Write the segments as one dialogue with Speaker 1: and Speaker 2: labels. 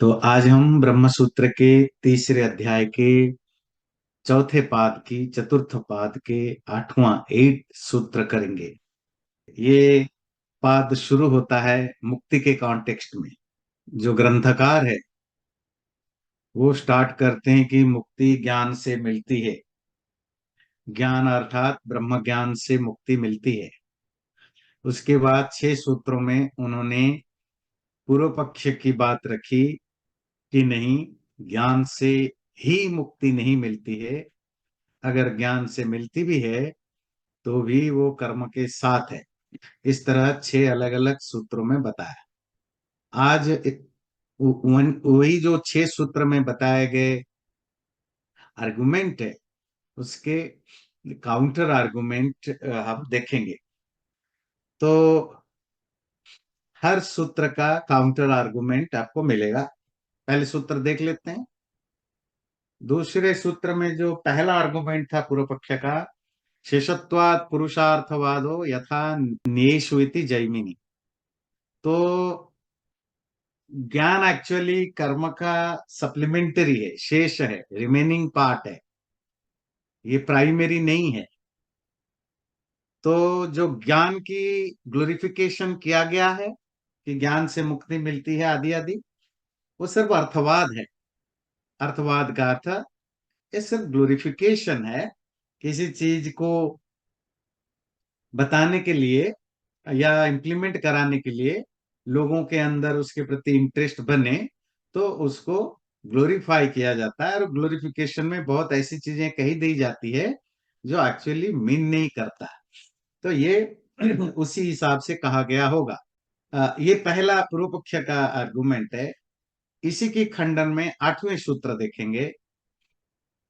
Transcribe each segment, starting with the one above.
Speaker 1: तो आज हम ब्रह्म सूत्र के तीसरे अध्याय के चौथे पाद की चतुर्थ पाद के 8वां सूत्र करेंगे। ये पाद शुरू होता है मुक्ति के कॉन्टेक्स्ट में। जो ग्रंथकार है वो स्टार्ट करते हैं कि मुक्ति ज्ञान से मिलती है। ज्ञान अर्थात ब्रह्म ज्ञान से मुक्ति मिलती है। उसके बाद 6 सूत्रों में उन्होंने पूर्व पक्ष की बात रखी कि नहीं, ज्ञान से ही मुक्ति नहीं मिलती है। अगर ज्ञान से मिलती भी है तो भी वो कर्म के साथ है। इस तरह 6 अलग अलग सूत्रों में बताया। आज वही जो 6 सूत्र में बताए गए आर्गुमेंट है, उसके काउंटर आर्गुमेंट हम देखेंगे। तो हर सूत्र का काउंटर आर्गुमेंट आपको मिलेगा। पहले सूत्र देख लेते हैं। दूसरे सूत्र में जो पहला आर्गुमेंट था पूर्व पक्ष का, शेषत्वात् पुरुषार्थवादो यथा न्येषु इति जैमिनी। तो ज्ञान एक्चुअली कर्म का सप्लीमेंटरी है, शेष है, रिमेनिंग पार्ट है, ये प्राइमरी नहीं है। तो जो ज्ञान की ग्लोरिफिकेशन किया गया है कि ज्ञान से मुक्ति मिलती है आदि आदि, वो सिर्फ अर्थवाद है। अर्थवाद का अर्थ ये सिर्फ ग्लोरिफिकेशन है। किसी चीज को बताने के लिए या इम्प्लीमेंट कराने के लिए लोगों के अंदर उसके प्रति इंटरेस्ट बने तो उसको ग्लोरीफाई किया जाता है। और ग्लोरिफिकेशन में बहुत ऐसी चीजें कही दी जाती है जो एक्चुअली मीन नहीं करता। तो ये उसी हिसाब से कहा गया होगा। ये पहला पूर्व पक्ष का आर्गुमेंट है। इसी की खंडन में 8वें सूत्र देखेंगे।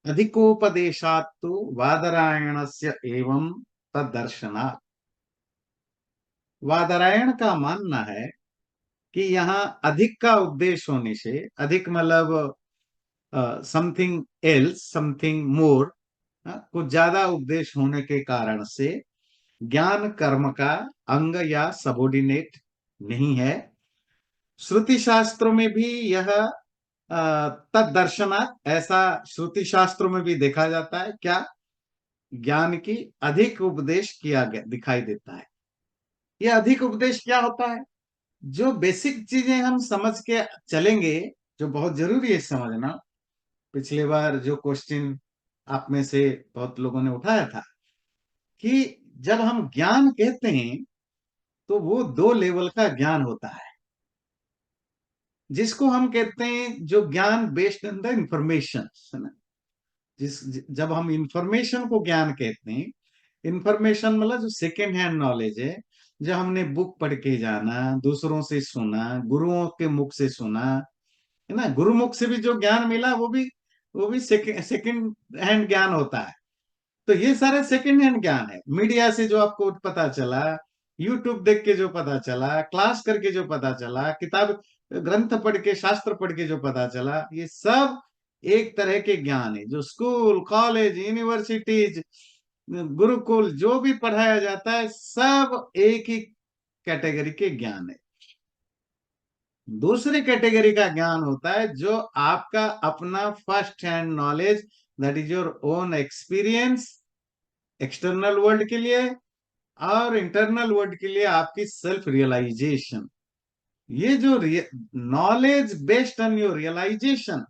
Speaker 1: अधिकोपदेशात् तु वादरायणस्य एवं तदर्शनात्। वादरायण का मानना है कि यहाँ अधिक का उपदेश होने से, अधिक मतलब समथिंग एल्स, समथिंग मोर, कुछ ज्यादा उपदेश होने के कारण से ज्ञान कर्म का अंग या सबोर्डिनेट नहीं है। श्रुति शास्त्रों में भी यह तदर्शनात्, ऐसा श्रुति शास्त्रों में भी देखा जाता है। क्या? ज्ञान की अधिक उपदेश किया गया दिखाई देता है। यह अधिक उपदेश क्या होता है? जो बेसिक चीजें हम समझ के चलेंगे, जो बहुत जरूरी है समझना। पिछले बार जो क्वेश्चन आप में से बहुत लोगों ने उठाया था कि जब हम ज्ञान कहते हैं तो वो 2 लेवल का ज्ञान होता है, जिसको हम कहते हैं जो ज्ञान बेस्ड ऑन द इंफॉर्मेशन, है ना। जब हम इंफॉर्मेशन को ज्ञान कहते हैं, इंफॉर्मेशन मतलब जो सेकेंड हैंड नॉलेज है, जो हमने बुक पढ़ के जाना, दूसरों से सुना, गुरुओं के मुख से सुना, है ना। गुरुमुख से भी जो ज्ञान मिला वो भी सेकेंड हैंड ज्ञान होता है। तो ये सारे सेकेंड हैंड ज्ञान है। मीडिया से जो आपको पता चला, यूट्यूब देख के जो पता चला, क्लास करके जो पता चला, किताब ग्रंथ पढ़ के, शास्त्र पढ़ के जो पता चला, ये सब एक तरह के ज्ञान है। जो स्कूल, कॉलेज, यूनिवर्सिटीज, गुरुकुल जो भी पढ़ाया जाता है, सब एक ही कैटेगरी के ज्ञान है। दूसरी कैटेगरी का ज्ञान होता है जो आपका अपना first hand knowledge, that is your own experience, external world के लिए और इंटरनल वर्ल्ड के लिए आपकी सेल्फ रियलाइजेशन। ये जो knowledge based on your realisation,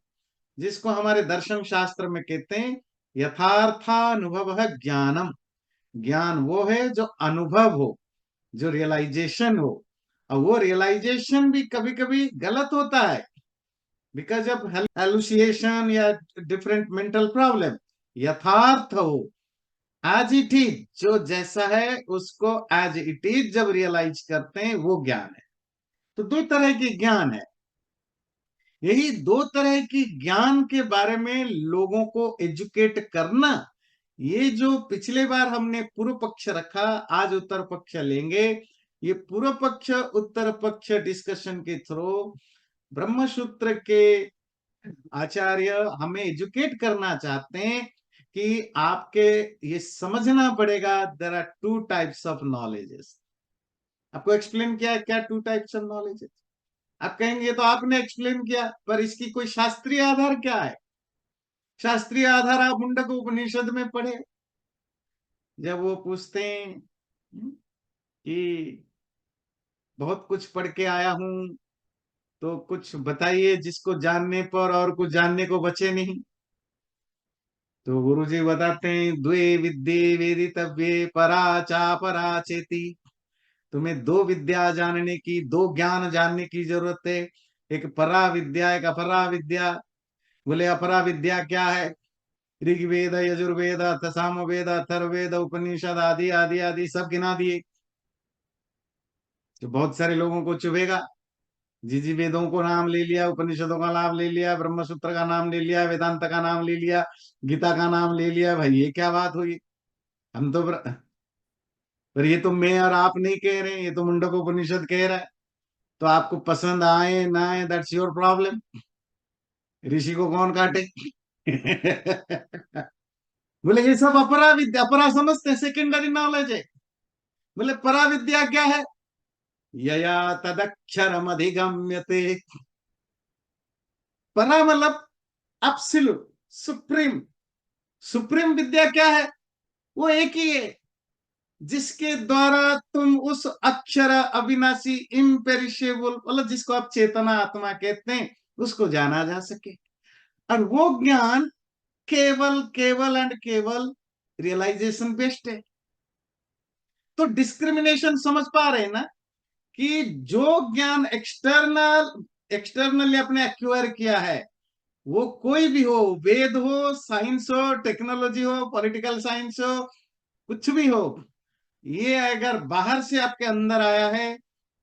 Speaker 1: जिसको हमारे दर्शन शास्त्र में कहते हैं यथार्थानुभव ज्ञानम। ज्ञान वो है जो अनुभव हो, जो रियलाइजेशन हो। और वो रियलाइजेशन भी कभी कभी गलत होता है बिकॉज ऑफ हेलुसिएशन या डिफरेंट मेंटल प्रॉब्लम। यथार्थ हो, एज इट इज, जो जैसा है उसको एज इट इज जब रियलाइज करते हैं, वो ज्ञान है। तो 2 तरह की ज्ञान है। यही 2 तरह की ज्ञान के बारे में लोगों को एजुकेट करना, ये जो पिछले बार हमने पूर्व पक्ष रखा, आज उत्तर पक्ष लेंगे। ये पूर्व पक्ष उत्तर पक्ष डिस्कशन के थ्रू ब्रह्मसूत्र के आचार्य हमें एजुकेट करना चाहते हैं कि आपके ये समझना पड़ेगा there are 2 types of knowledges. आपको एक्सप्लेन किया क्या 2 टाइप्स ऑफ नॉलेजेस। आप कहेंगे ये तो आपने एक्सप्लेन किया, पर इसकी कोई शास्त्रीय आधार क्या है? शास्त्रीय आधार आप मुंडक उपनिषद में पढ़े। जब वो पूछते हैं कि बहुत कुछ पढ़ के आया हूं, तो कुछ बताइए जिसको जानने पर और कुछ जानने को बचे नहीं। तो गुरु जी बताते हैं, द्वे विद्ये वेदितव्ये परा चा परा चेति। तुम्हें दो विद्या जानने की, दो ज्ञान जानने की जरूरत है। एक परा विद्या, एक अपरा विद्या। बोले अपरा विद्या क्या है? ऋग्वेद, यजुर्वेद, अथ सामवेद, अथर्ववेद, उपनिषद आदि आदि आदि सब गिना दिए। तो बहुत सारे लोगों को चुभेगा। जी वेदों को नाम ले लिया, उपनिषदों का नाम ले लिया, ब्रह्म सूत्र का नाम ले लिया, वेदांत का नाम ले लिया, गीता का नाम ले लिया, भाई ये क्या बात हुई? हम तो पर ये तो मैं और आप नहीं कह रहे हैं, ये तो मुंडक उपनिषद कह रहा है। तो आपको पसंद आए ना आए, दैट्स योर प्रॉब्लम। ऋषि को कौन काटे? बोले ये सब अपरा विद्या, अपरा समझते हैं, सेकेंडरी नॉलेज है। बोले परा विद्या क्या है? यया तदक्षरम अधिगम्यते। परा मतलब एब्सोल्यूट, सुप्रीम। सुप्रीम विद्या क्या है? वो एक ही है जिसके द्वारा तुम उस अक्षर अविनाशी इम्पेरिशेबल, मतलब जिसको आप चेतना आत्मा कहते हैं, उसको जाना जा सके। और वो ज्ञान केवल केवल एंड केवल रियलाइजेशन बेस्ड है। तो डिस्क्रिमिनेशन समझ पा रहे हैं ना, कि जो ज्ञान एक्सटर्नली आपने एक्वायर किया है, वो कोई भी हो, वेद हो, साइंस हो, टेक्नोलॉजी हो, पॉलिटिकल साइंस हो, कुछ भी हो, ये अगर बाहर से आपके अंदर आया है,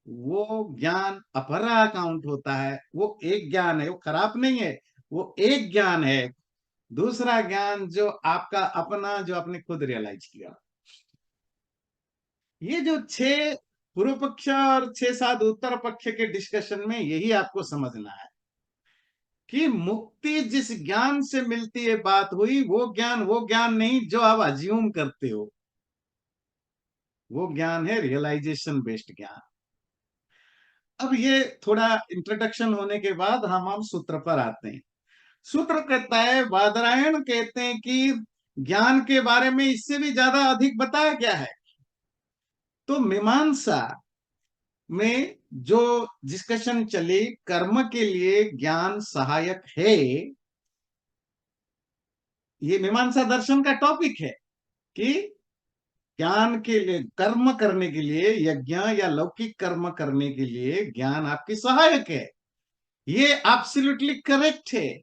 Speaker 1: वो ज्ञान अपरा काउंट होता है। वो एक ज्ञान है, वो खराब नहीं है, वो एक ज्ञान है। दूसरा ज्ञान जो आपका अपना, जो आपने खुद रियलाइज किया। ये जो 6 पूर्व पक्ष और 6-7 उत्तर पक्ष के डिस्कशन में यही आपको समझना है कि मुक्ति जिस ज्ञान से मिलती है, बात हुई, वो ज्ञान नहीं जो आप अज्यूम करते हो। वो ज्ञान है रियलाइजेशन बेस्ड ज्ञान। अब ये थोड़ा इंट्रोडक्शन होने के बाद हम सूत्र पर आते हैं। सूत्र कहता है, बादरायण कहते हैं कि ज्ञान के बारे में इससे भी ज्यादा अधिक बताया गया है। तो मीमांसा में जो डिस्कशन चली, कर्म के लिए ज्ञान सहायक है, ये मीमांसा दर्शन का टॉपिक है कि ज्ञान के लिए, कर्म करने के लिए, यज्ञ या लौकिक कर्म करने के लिए ज्ञान आपकी सहायक है। ये एब्सोल्युटली करेक्ट है,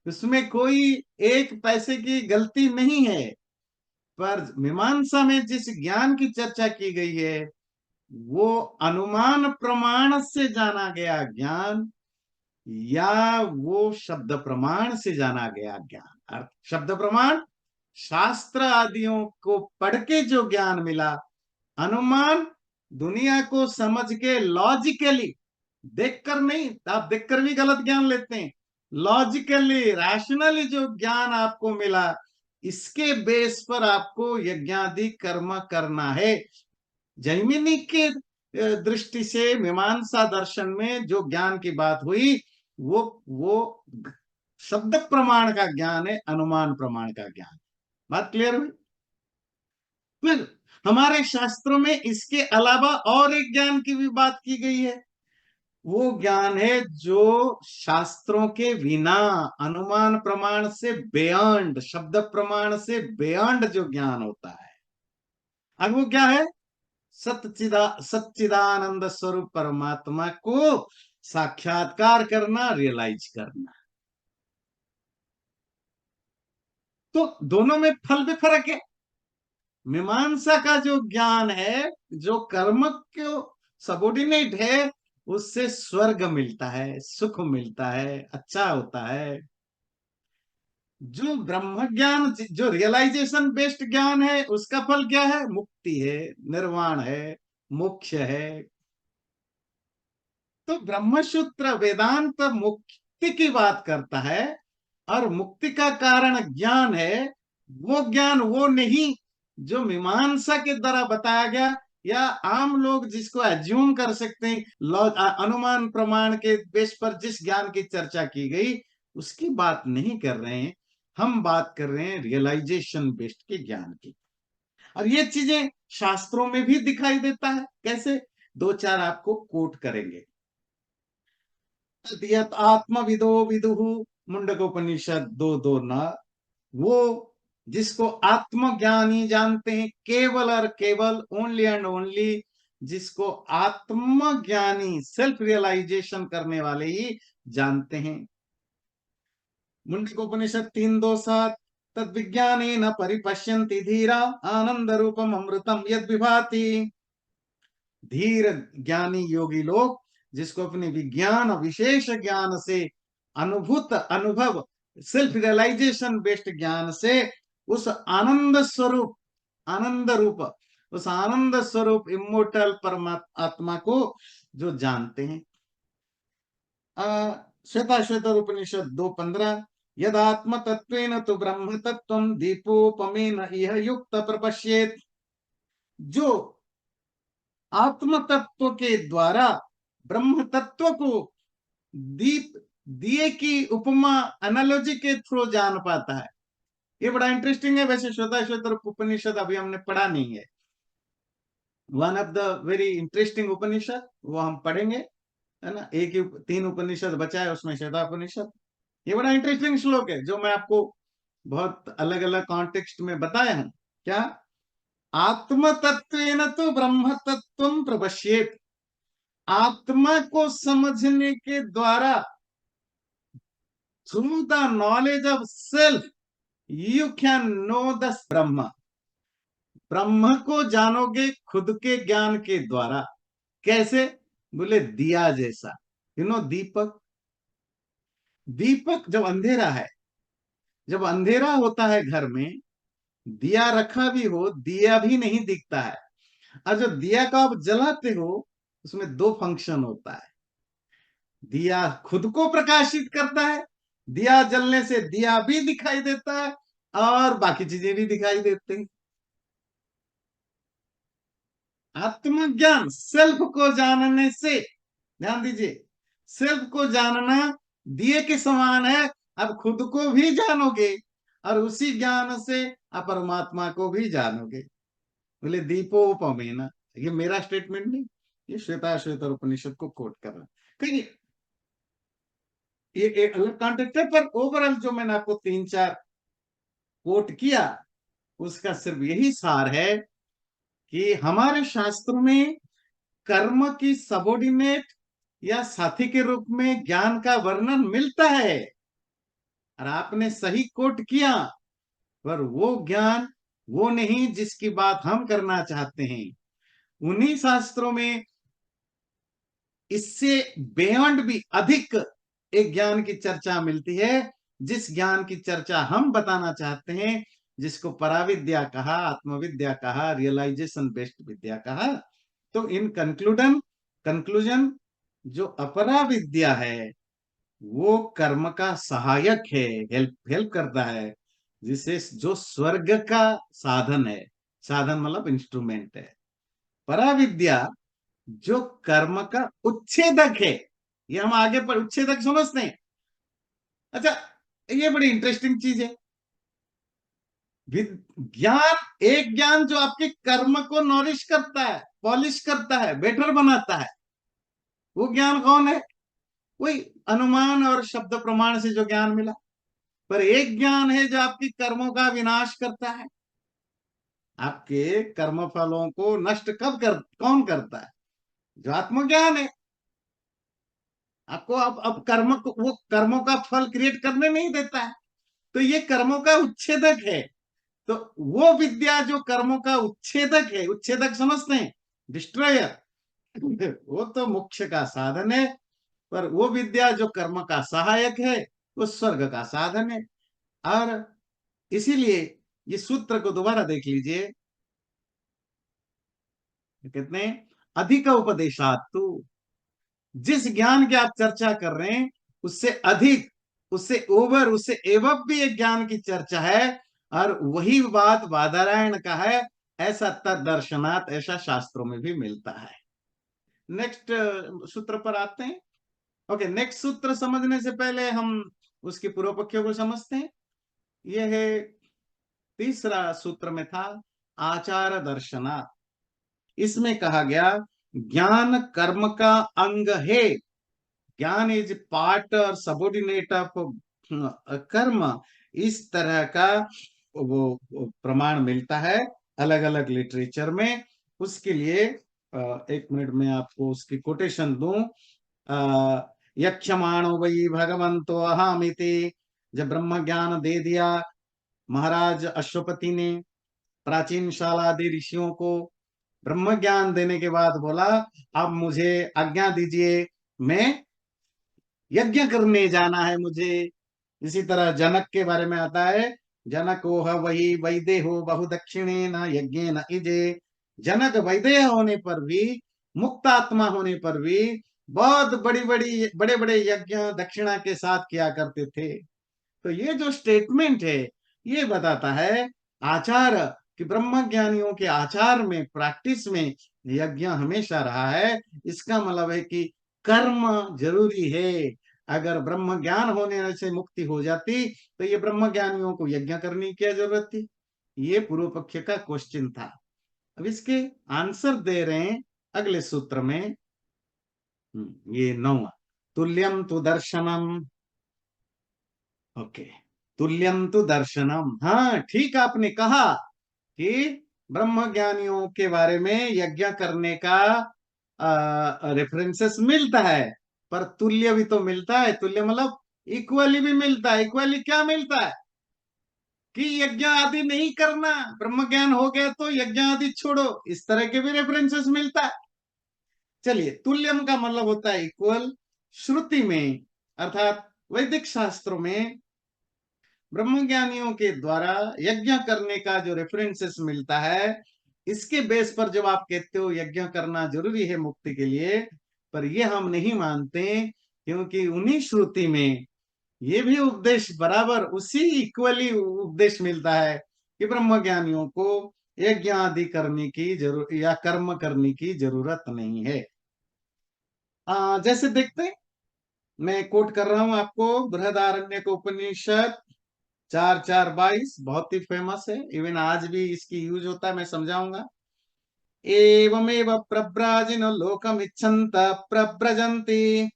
Speaker 1: उसमें कोई एक पैसे की गलती नहीं है। पर मीमांसा में जिस ज्ञान की चर्चा की गई है, वो अनुमान प्रमाण से जाना गया ज्ञान, या वो शब्द प्रमाण से जाना गया ज्ञान। शब्द प्रमाण शास्त्र आदियों को पढ़ के जो ज्ञान मिला। अनुमान दुनिया को समझ के लॉजिकली, देखकर नहीं, आप देखकर भी गलत ज्ञान लेते हैं। लॉजिकली रैशनली जो ज्ञान आपको मिला, इसके बेस पर आपको यज्ञादि कर्म करना है। जैमिनी के दृष्टि से मीमांसा दर्शन में जो ज्ञान की बात हुई, वो शब्द प्रमाण का ज्ञान है, अनुमान प्रमाण का ज्ञान। बात क्लियर हुई? फिर हमारे शास्त्रों में इसके अलावा और एक ज्ञान की भी बात की गई है। वो ज्ञान है जो शास्त्रों के बिना, अनुमान प्रमाण से बियॉन्ड, शब्द प्रमाण से बियॉन्ड जो ज्ञान होता है। अब वो क्या है? सच्चिदानंद स्वरूप परमात्मा को साक्षात्कार करना, रियलाइज करना। तो दोनों में फल भी फर्क है। मीमांसा का जो ज्ञान है, जो कर्म को सबोर्डिनेट है, उससे स्वर्ग मिलता है, सुख मिलता है, अच्छा होता है। जो ब्रह्म ज्ञान, जो रियलाइजेशन बेस्ड ज्ञान है, उसका फल क्या है? मुक्ति है, निर्वाण है, मोक्ष है। तो ब्रह्मसूत्र वेदांत मुक्ति की बात करता है, और मुक्ति का कारण ज्ञान है। वो ज्ञान वो नहीं जो मीमांसा के द्वारा बताया गया, या आम लोग जिसको एज्यूम कर सकते हैं, अनुमान प्रमाण के बेस पर जिस ज्ञान की चर्चा की गई उसकी बात नहीं कर रहे हैं। हम बात कर रहे हैं रियलाइजेशन बेस्ड के ज्ञान की। और ये चीजें शास्त्रों में भी दिखाई देता है। कैसे? दो चार आपको कोट करेंगे। यत आत्मविदो विदुहु, मुंडकोपनिषद 2:2 न, वो जिसको आत्मज्ञानी जानते हैं, केवल और केवल, ओनली एंड ओनली जिसको आत्मज्ञानी, सेल्फ रियलाइजेशन करने वाले ही जानते हैं। मुंडकोपनिषद 3:2-7, तद विज्ञाने न परिपश्यन्ति धीरा आनंद रूपम अमृतम यद विभाति। धीर ज्ञानी योगी लोग जिसको अपने विज्ञान, विशेष ज्ञान से, अनुभूत अनुभव, सेल्फ रियलाइजेशन बेस्ड ज्ञान से उस आनंद स्वरूप, आनंद रूप, उस आनंद स्वरूप इमोर्टल परमात्मा आत्मा को जो जानते हैं। श्वेता श्वेतर उपनिषद 2:15, यदात्म तत्वेन तो ब्रह्म तत्व दीपोपमेन इह युक्त प्रपश्येत। जो आत्म तत्व के द्वारा ब्रह्म तत्व को दीप दिए की उपमा, एनालॉजी के थ्रू जान पाता है। ये बड़ा इंटरेस्टिंग है। वैसे श्वेता श्वेतर उपनिषद अभी हमने पढ़ा नहीं है, one of the very interesting Upanishad, वो हम पढ़ेंगे, है ना। एक ही 3 उपनिषद बचा है उसमें श्वेता उपनिषद। ये बड़ा इंटरेस्टिंग श्लोक है जो मैं आपको बहुत अलग अलग कॉन्टेक्स्ट में बताया हूं। क्या? आत्म तत्वेन तो ब्रह्म तत्व प्रपश्येत। आत्मा को समझने के द्वारा, through the knowledge of self, you can know the ब्रह्म। ब्रह्म को जानोगे खुद के ज्ञान के द्वारा। कैसे? बोले दिया जैसा। यू नो दीपक, दीपक जब अंधेरा है, जब अंधेरा होता है घर में, दिया रखा भी हो, दिया भी नहीं दिखता है। और जब दिया को आप जलाते हो, उसमें 2 फंक्शन होता है। दिया खुद को प्रकाशित करता है, दिया जलने से दिया भी दिखाई देता है और बाकी चीजें भी दिखाई देते हैं। आत्मज्ञान, सेल्फ को जानने से, ध्यान दीजिए, सेल्फ को जानना दिए के समान है। अब खुद को भी जानोगे और उसी ज्ञान से आप परमात्मा को भी जानोगे। बोले दीपोपमेन, ये मेरा स्टेटमेंट नहीं, ये श्वेता श्वेतर उपनिषद को कोट कर रहा कहीं। ये एक अलग कॉन्टेक्ट है, पर ओवरऑल जो मैंने आपको 3-4 कोट किया उसका सिर्फ यही सार है कि हमारे शास्त्र में कर्म की सबोर्डिनेट या साथी के रूप में ज्ञान का वर्णन मिलता है। और आपने सही कोट किया, पर वो ज्ञान वो नहीं जिसकी बात हम करना चाहते हैं। उन्हीं शास्त्रों में इससे बियॉन्ड भी अधिक एक ज्ञान की चर्चा मिलती है, जिस ज्ञान की चर्चा हम बताना चाहते हैं, जिसको पराविद्या कहा, आत्मविद्या कहा, रियलाइजेशन बेस्ड विद्या कहा। तो इन कंक्लूजन जो अपरा विद्या है वो कर्म का सहायक है, हेल्प करता है, जिसे जो स्वर्ग का साधन है, साधन मतलब इंस्ट्रूमेंट है। पराविद्या जो कर्म का उच्छेदक है। ये हम आगे पर उच्छेदक समझते हैं। अच्छा, ये बड़ी इंटरेस्टिंग चीज है। ज्ञान, एक ज्ञान जो आपके कर्म को नॉरिश करता है, पॉलिश करता है, बेटर बनाता है, वो ज्ञान कौन है? वही अनुमान और शब्द प्रमाण से जो ज्ञान मिला। पर एक ज्ञान है जो आपकी कर्मों का विनाश करता है। आपके कर्म फलों को नष्ट कौन करता है? जो आत्मज्ञान है। आपको अब कर्म को, वो कर्मों का फल क्रिएट करने नहीं देता है। तो ये कर्मों का उच्छेदक है। तो वो विद्या जो कर्मों का उच्छेदक है, उच्छेदक समझते हैं, डिस्ट्रॉयर, वो तो मोक्ष का साधन है। पर वो विद्या जो कर्म का सहायक है, वो स्वर्ग का साधन है। और इसीलिए ये सूत्र को दोबारा देख लीजिए। कितने अधिक उपदेशात तू, जिस ज्ञान की आप चर्चा कर रहे हैं उससे अधिक, उससे ओवर, उससे एवं भी एक ज्ञान की चर्चा है। और वही बात बादरायण का है, ऐसा तदर्शनात्, ऐसा शास्त्रों में भी मिलता है। नेक्स्ट सूत्र पर आते हैं। ओके, नेक्स्ट सूत्र समझने से पहले हम उसके पूर्व पक्षों को समझते हैं। यह है तीसरा सूत्र में था आचार दर्शनात्। इसमें कहा गया ज्ञान कर्म का अंग है। ज्ञान इज पार्ट और सबऑर्डिनेट ऑफ कर्म। इस तरह का वो प्रमाण मिलता है अलग अलग लिटरेचर में। उसके लिए एक मिनट में आपको उसकी कोटेशन दूं। यक्षमाणो वही भगवंतो अहमिति, जब ब्रह्म ज्ञान दे दिया महाराज अश्वपति ने प्राचीन शालादि ऋषियों को, ब्रह्म ज्ञान देने के बाद बोला अब मुझे आज्ञा दीजिए, मैं यज्ञ करने जाना है मुझे। इसी तरह जनक के बारे में आता है, जनक ओह वही वैदे हो बहुदक्षिणे न यज्ञ न इजे। जनक वैदेह होने पर भी, मुक्त आत्मा होने पर भी बहुत बड़ी बड़ी बड़े बड़े यज्ञ दक्षिणा के साथ किया करते थे। तो ये जो स्टेटमेंट है ये बताता है आचार, कि ब्रह्म ज्ञानियों के आचार में, प्रैक्टिस में यज्ञ हमेशा रहा है। इसका मतलब है कि कर्म जरूरी है। अगर ब्रह्म ज्ञान होने से मुक्ति हो जाती तो ये ब्रह्म ज्ञानियों को यज्ञ करने की क्या जरूरत थी। ये पूर्व पक्ष का क्वेश्चन था। अब इसके आंसर दे रहे हैं अगले सूत्र में। ये 9वां, तुल्यम तु दर्शनम। ओके, तुल्यम तु दर्शनम। हाँ, ठीक आपने कहा कि ब्रह्म ज्ञानियों के बारे में यज्ञ करने का रेफरेंसेस मिलता है, पर तुल्य भी तो मिलता है। तुल्य मतलब इक्वली भी मिलता है। इक्वली क्या मिलता है कि यज्ञ आदि नहीं करना, ब्रह्म ज्ञान हो गया तो यज्ञ आदि छोड़ो, इस तरह के भी रेफरेंसेस मिलता है। चलिए, तुल्यम का मतलब होता है इक्वल। श्रुति में अर्थात वैदिक शास्त्रों में ब्रह्मज्ञानियों के द्वारा यज्ञ करने का जो रेफरेंसेस मिलता है, इसके बेस पर जब आप कहते हो यज्ञ करना जरूरी है मुक्ति के लिए, पर ये हम नहीं मानते, क्योंकि उन्हीं श्रुति में ये भी उपदेश बराबर उसी इक्वली उपदेश मिलता है कि ब्रह्मज्ञानियों को यज्ञ आदि करने की जरूर या कर्म करने की जरूरत नहीं है। जैसे देखते हैं, मैं कोट कर रहा हूं आपको बृहदारण्यक उपनिषद 4:4-22, बहुत ही फेमस है। इवन आज भी इसकी यूज होता है, मैं समझाऊंगा। एवमेव प्रव्राजिनो लोकमिच्छन्त प्रव्रजन्ति।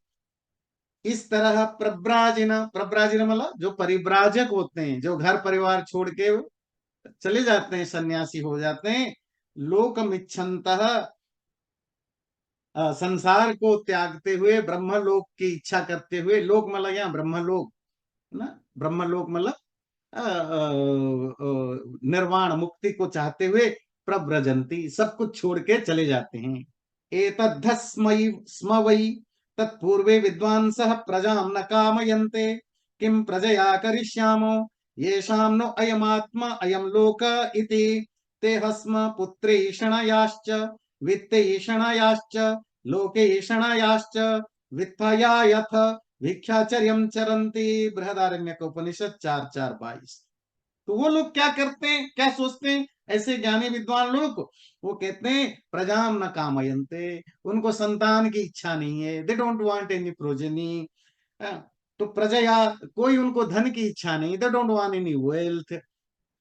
Speaker 1: इस तरह प्रव्राजिन, प्रव्राजिन मतलब जो परिव्राजक होते हैं, जो घर परिवार छोड़ के चले जाते हैं, सन्यासी हो जाते हैं। लोकमिच्छन्त, संसार को त्यागते हुए ब्रह्मलोक की इच्छा करते हुए। लोक मतलब यहाँ ब्रह्मलोक ना, ब्रह्मलोक मतलब निर्वाण मुक्ति को चाहते हुए प्रव्रजंती, सब कुछ छोड़ के चले जाते हैं। एतद्धस्मै स्म वै तत्पूर्वे विद्वांसः प्रजां न कामयन्ते, किं प्रजया करिष्यामो येषां नो अयमात्मा अयं लोक इति। ते हस्म पुत्रैषणयाश्च वित्तैषणयाश्च लोकैषणयाश्च वित्तया यथ भिक्षाचर्यम चरंती। बृहदारण्यक उपनिषद 4:4-22। तो वो लोग क्या करते हैं, क्या सोचते हैं, ऐसे ज्ञानी विद्वान लोग, वो कहते हैं प्रजाम न कामयन्ते, उनको संतान की इच्छा नहीं है, they don't want any progeny. तो प्रजया, कोई उनको धन की इच्छा नहीं, they don't want any wealth.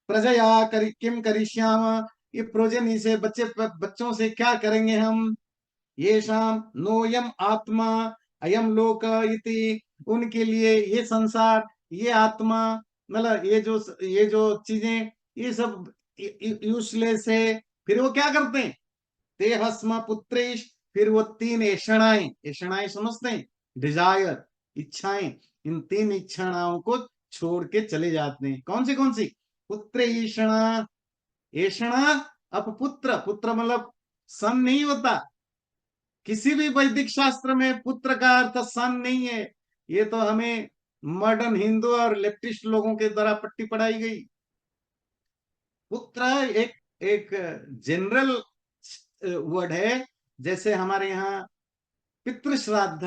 Speaker 1: प्रजया किम करिष्याम, ये प्रोजेनी से, बच्चों से क्या करेंगे हम। ये शाम नोयम आत्मा अयम लोक इति, उनके लिए ये संसार, ये आत्मा, मतलब ये जो चीजें, ये सब यूजलेस है। फिर वो क्या करते हैं, ते हस्म पुत्रेश, फिर वो तीन ऐषणाएं, ऐषणाएं समझते हैं, डिजायर, इच्छाएं, इन तीन इच्छाओं को छोड़ के चले जाते हैं। कौन सी, पुत्र ईषणा। ऐषणा अपपुत्र, पुत्र मतलब सन नहीं होता, किसी भी वैदिक शास्त्र में पुत्र का अर्थ सन नहीं है। ये तो हमें मॉडर्न हिंदू और लेफ्टिस्ट लोगों के द्वारा पट्टी पढ़ाई गई। पुत्र एक एक जनरल वर्ड है। जैसे हमारे यहाँ पितृ श्राद्ध,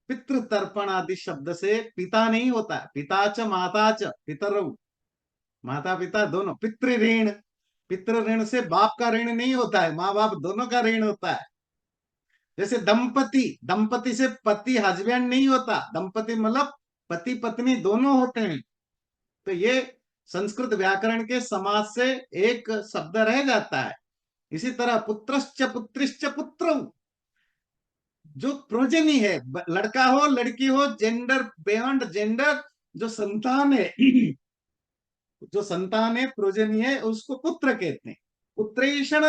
Speaker 1: पितृ तर्पण आदि शब्द से पिता नहीं होता, पिता च माता च पितरौ, माता पिता दोनों, पितृ ऋण, पितृ ऋण से बाप का ऋण नहीं होता है, माँ बाप दोनों का ऋण होता है। जैसे दंपति, दंपति से पति हस्बैंड नहीं होता, दंपति मतलब पति पत्नी दोनों होते हैं। तो ये संस्कृत व्याकरण के समास से एक शब्द रह जाता है। इसी तरह पुत्रश्च पुत्रिश्च पुत्रौ, जो प्रोजनी है, लड़का हो लड़की हो, जेंडर बियॉन्ड जेंडर, जो संतान है जो संतान है, प्रोजनी है, उसको पुत्र कहते हैं। पुत्रेषण,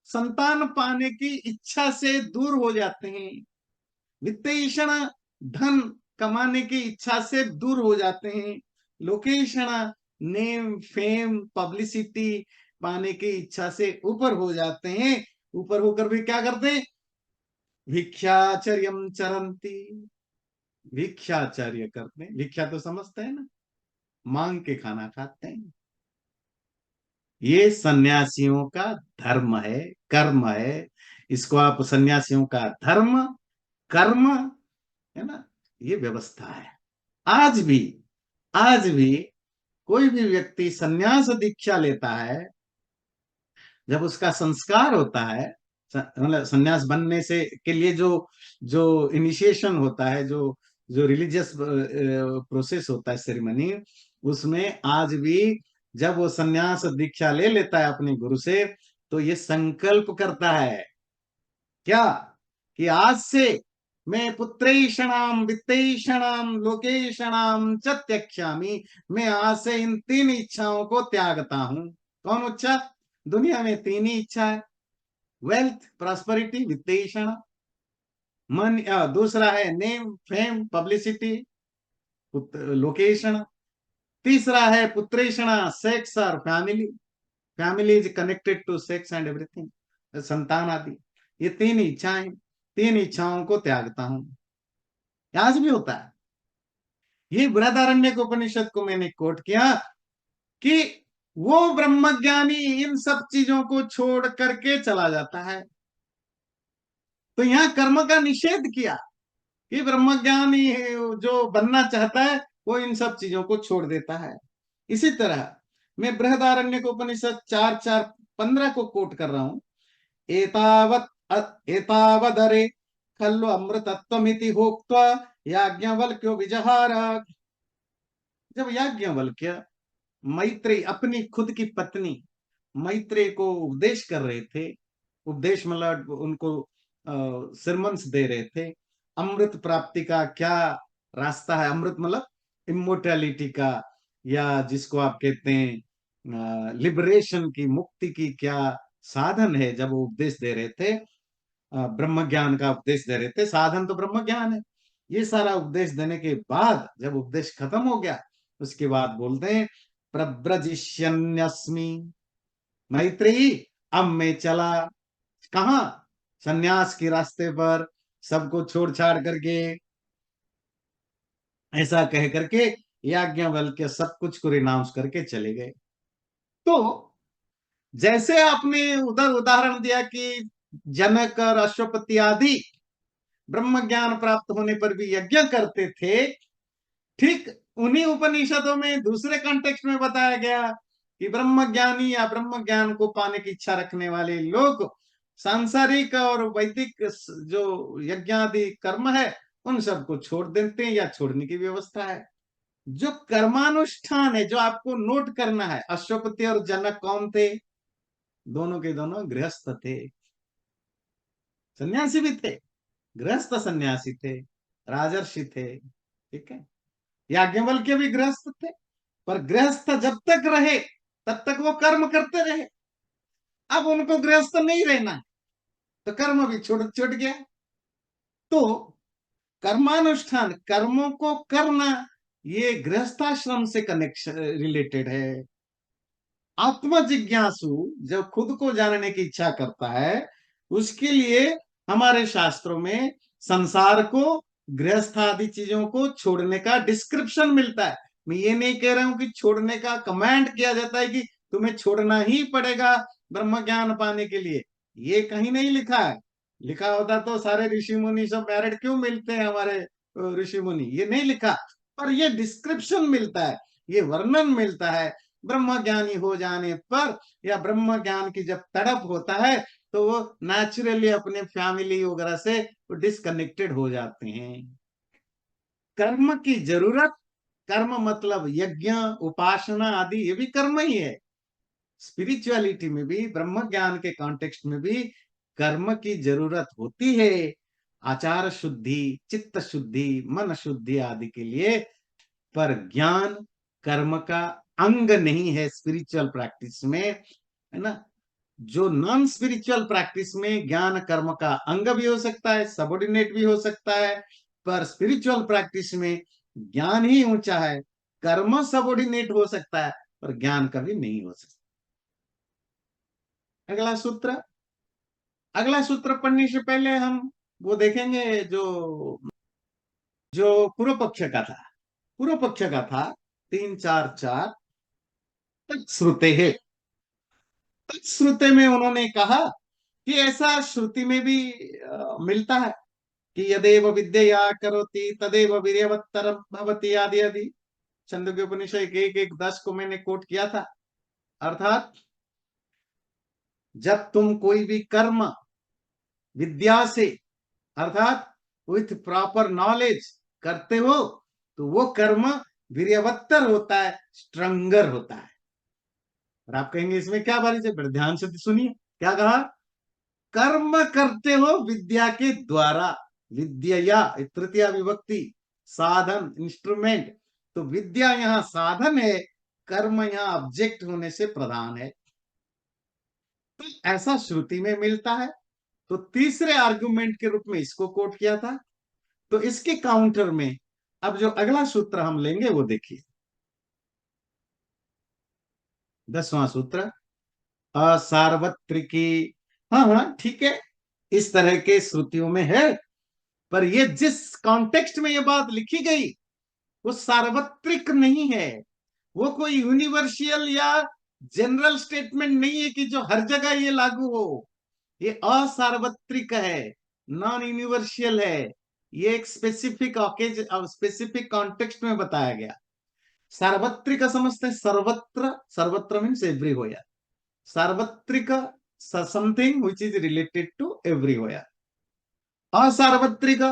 Speaker 1: संतान पाने की इच्छा से दूर हो जाते हैं। वित्तेषण, धन कमाने की इच्छा से दूर हो जाते हैं। लोकेशण, नेम फेम पब्लिसिटी पाने की इच्छा से ऊपर हो जाते हैं। ऊपर होकर भी क्या करते हैं? भिक्षाचर्यम चरंती, भिक्षाचर्य करते हैं। भिक्षा तो समझते हैं ना, मांग के खाना खाते हैं। ये सन्यासियों का धर्म है, कर्म है। इसको आप सन्यासियों का धर्म, कर्म, है ना, ये व्यवस्था है। आज भी, आज भी कोई भी व्यक्ति सन्यास दीक्षा लेता है, जब उसका संस्कार होता है, मतलब सन्यास बनने से के लिए जो जो इनिशिएशन होता है, जो जो रिलीजियस प्रोसेस होता है, सेरेमनी, उसमें आज भी जब वो सन्यास दीक्षा ले लेता है अपने गुरु से, तो ये संकल्प करता है क्या, कि आज से मैं पुत्रैषणाम वित्तैषणाम लोकेशणाम च त्यक्ष्यामि, मैं आज से इन तीन इच्छाओं को त्यागता हूं। कौन इच्छा? दुनिया में तीन ही इच्छा है, वेल्थ प्रॉस्पेरिटी वित्तेषण, मन, दूसरा है नेम फेम पब्लिसिटी लोकेशन, तीसरा है पुत्रेषण सेक्स और family, family is connected to sex and everything, संतान आदि। ये तीन इच्छाएं, तीन इच्छाओं को त्यागता हूं। आज भी होता है। ये बृहदारण्यक उपनिषद को मैंने कोट किया कि वो ब्रह्मज्ञानी इन सब चीजों को छोड़ करके चला जाता है। तो यहां कर्म का निषेध किया कि ब्रह्मज्ञानी जो बनना चाहता है वो इन सब चीजों को छोड़ देता है। इसी तरह मैं बृहदारण्यक उपनिषद 4:4-15 को कोट कर रहा हूं। एतावदरे खल्लु अमृतत्वमिति होक्त्वा याज्ञवल्क्यो विजहार। जब याज्ञवल्क्य मैत्रेयी अपनी खुद की पत्नी मैत्रेयी को उपदेश कर रहे थे, उपदेश मतलब उनको सरमन्स दे रहे थे, अमृत प्राप्ति का क्या रास्ता है, अमृत मतलब इमोर्टैलिटी का, या जिसको आप कहते हैं लिबरेशन की, मुक्ति की क्या साधन है, जब वो उपदेश दे रहे थे, ब्रह्म ज्ञान का उपदेश दे रहे थे। साधन तो ब्रह्म ज्ञान है। ये सारा उपदेश देने के बाद जब उपदेश खत्म हो गया, उसके बाद बोलते हैं प्रव्रजिष्यन्यस्मि, मैत्रेयी अब मैं चला कहा, सन्यास के रास्ते पर, सबको छोड़ छाड़ करके। ऐसा कह करके याज्ञवल्क्य सब कुछ को रिनाउंस करके चले गए। तो जैसे आपने उधर उदाहरण दिया कि जनक और अश्वपति आदि ब्रह्म ज्ञान प्राप्त होने पर भी यज्ञ करते थे, ठीक उन्हीं उपनिषदों में दूसरे कॉन्टेक्स्ट में बताया गया कि ब्रह्म ज्ञानी या ब्रह्म ज्ञान को पाने की इच्छा रखने वाले लोग सांसारिक और वैदिक जो यज्ञादि कर्म है उन सबको छोड़ देते हैं, या छोड़ने की व्यवस्था है। जो कर्मानुष्ठान है, जो आपको नोट करना है, अश्वपति और जनक कौन थे? दोनों के दोनों गृहस्थ थे, सन्यासी भी थे, गृहस्थ सन्यासी थे, राजर्षि थे, ठीक है। याज्ञवल्क्य भी गृहस्थ थे, पर गृहस्थ जब तक रहे तब तक वो कर्म करते रहे। अब उनको गृहस्थ नहीं रहना, तो कर्म भी छूट छूट गया। तो कर्मानुष्ठान, कर्मों को करना, ये गृहस्थाश्रम से कनेक्शन रिलेटेड है। आत्म जिज्ञासु जब खुद को जानने की इच्छा करता है, उसके लिए हमारे शास्त्रों में संसार को, गृहस्थ आदि चीजों को छोड़ने का डिस्क्रिप्शन मिलता है। मैं ये नहीं कह रहा हूं कि छोड़ने का कमांड किया जाता है कि तुम्हें छोड़ना ही पड़ेगा ब्रह्म ज्ञान पाने के लिए, ये कहीं नहीं लिखा है। लिखा होता तो सारे ऋषि मुनि सब मैरिड क्यों मिलते हैं हमारे ऋषि मुनि, ये नहीं लिखा। पर ये डिस्क्रिप्शन मिलता है, ये वर्णन मिलता है ब्रह्म ज्ञानी हो जाने पर या ब्रह्म ज्ञान की जब तड़प होता है तो वो नेचुरली अपने फैमिली वगैरह से डिस्कनेक्टेड हो जाते हैं। कर्म की जरूरत, कर्म मतलब यज्ञ, उपासना आदि, ये भी कर्म ही है। स्पिरिचुअलिटी में भी, ब्रह्म ज्ञान के कॉन्टेक्स्ट में भी कर्म की जरूरत होती है, आचार शुद्धि, चित्त शुद्धि, मन शुद्धि आदि के लिए। पर ज्ञान कर्म का अंग नहीं है स्पिरिचुअल प्रैक्टिस में, है ना। जो नॉन स्पिरिचुअल प्रैक्टिस में ज्ञान कर्म का अंग भी हो सकता है, सबऑर्डिनेट भी हो सकता है, पर स्पिरिचुअल प्रैक्टिस में ज्ञान ही ऊंचा है। कर्म सबऑर्डिनेट हो सकता है पर ज्ञान कभी नहीं हो सकता। अगला सूत्र, अगला सूत्र पढ़ने से पहले हम वो देखेंगे जो जो पूर्व पक्ष का था। पूर्व पक्ष का था 344 श्रुते है। श्रुते में उन्होंने कहा कि ऐसा श्रुति में भी मिलता है कि यदेव विद्यया करोति तदेव वीर्यवत्तरम भवति आदि आदि। छंदोग्य उपनिषद 1:1-10 को मैंने कोट किया था। अर्थात जब तुम कोई भी कर्म विद्या से, अर्थात विथ प्रॉपर नॉलेज करते हो तो वो कर्म वीर्यवत्तर होता है, स्ट्रंगर होता है। और आप कहेंगे इसमें क्या बारी से, बड़े ध्यान से सुनिए क्या कहा। कर्म करते हो विद्या के द्वारा, विद्या तृतीया विभक्ति, साधन इंस्ट्रूमेंट, तो विद्या यहाँ साधन है, कर्म यहाँ ऑब्जेक्ट होने से प्रधान है। तो ऐसा श्रुति में मिलता है। तो तीसरे आर्गुमेंट के रूप में इसको कोट किया था। तो इसके काउंटर में अब जो अगला सूत्र हम लेंगे वो देखिए, 10वां सूत्र, असार्वत्रिकी। हाँ हाँ ठीक है, इस तरह के श्रुतियों में है, पर ये जिस कॉन्टेक्स्ट में ये बात लिखी गई वो सार्वत्रिक नहीं है। वो कोई यूनिवर्सल या जनरल स्टेटमेंट नहीं है कि जो हर जगह ये लागू हो। ये असार्वत्रिक है, नॉन यूनिवर्सल है। ये एक स्पेसिफिक ऑकेज, स्पेसिफिक कॉन्टेक्स्ट में बताया गया। सार्वत्रिक समझते हैं, सर्वत्र, सर्वत्र मीन्स एवरीवेयर। सार्वत्रिक something which is related to everywhere, असार्वत्रिक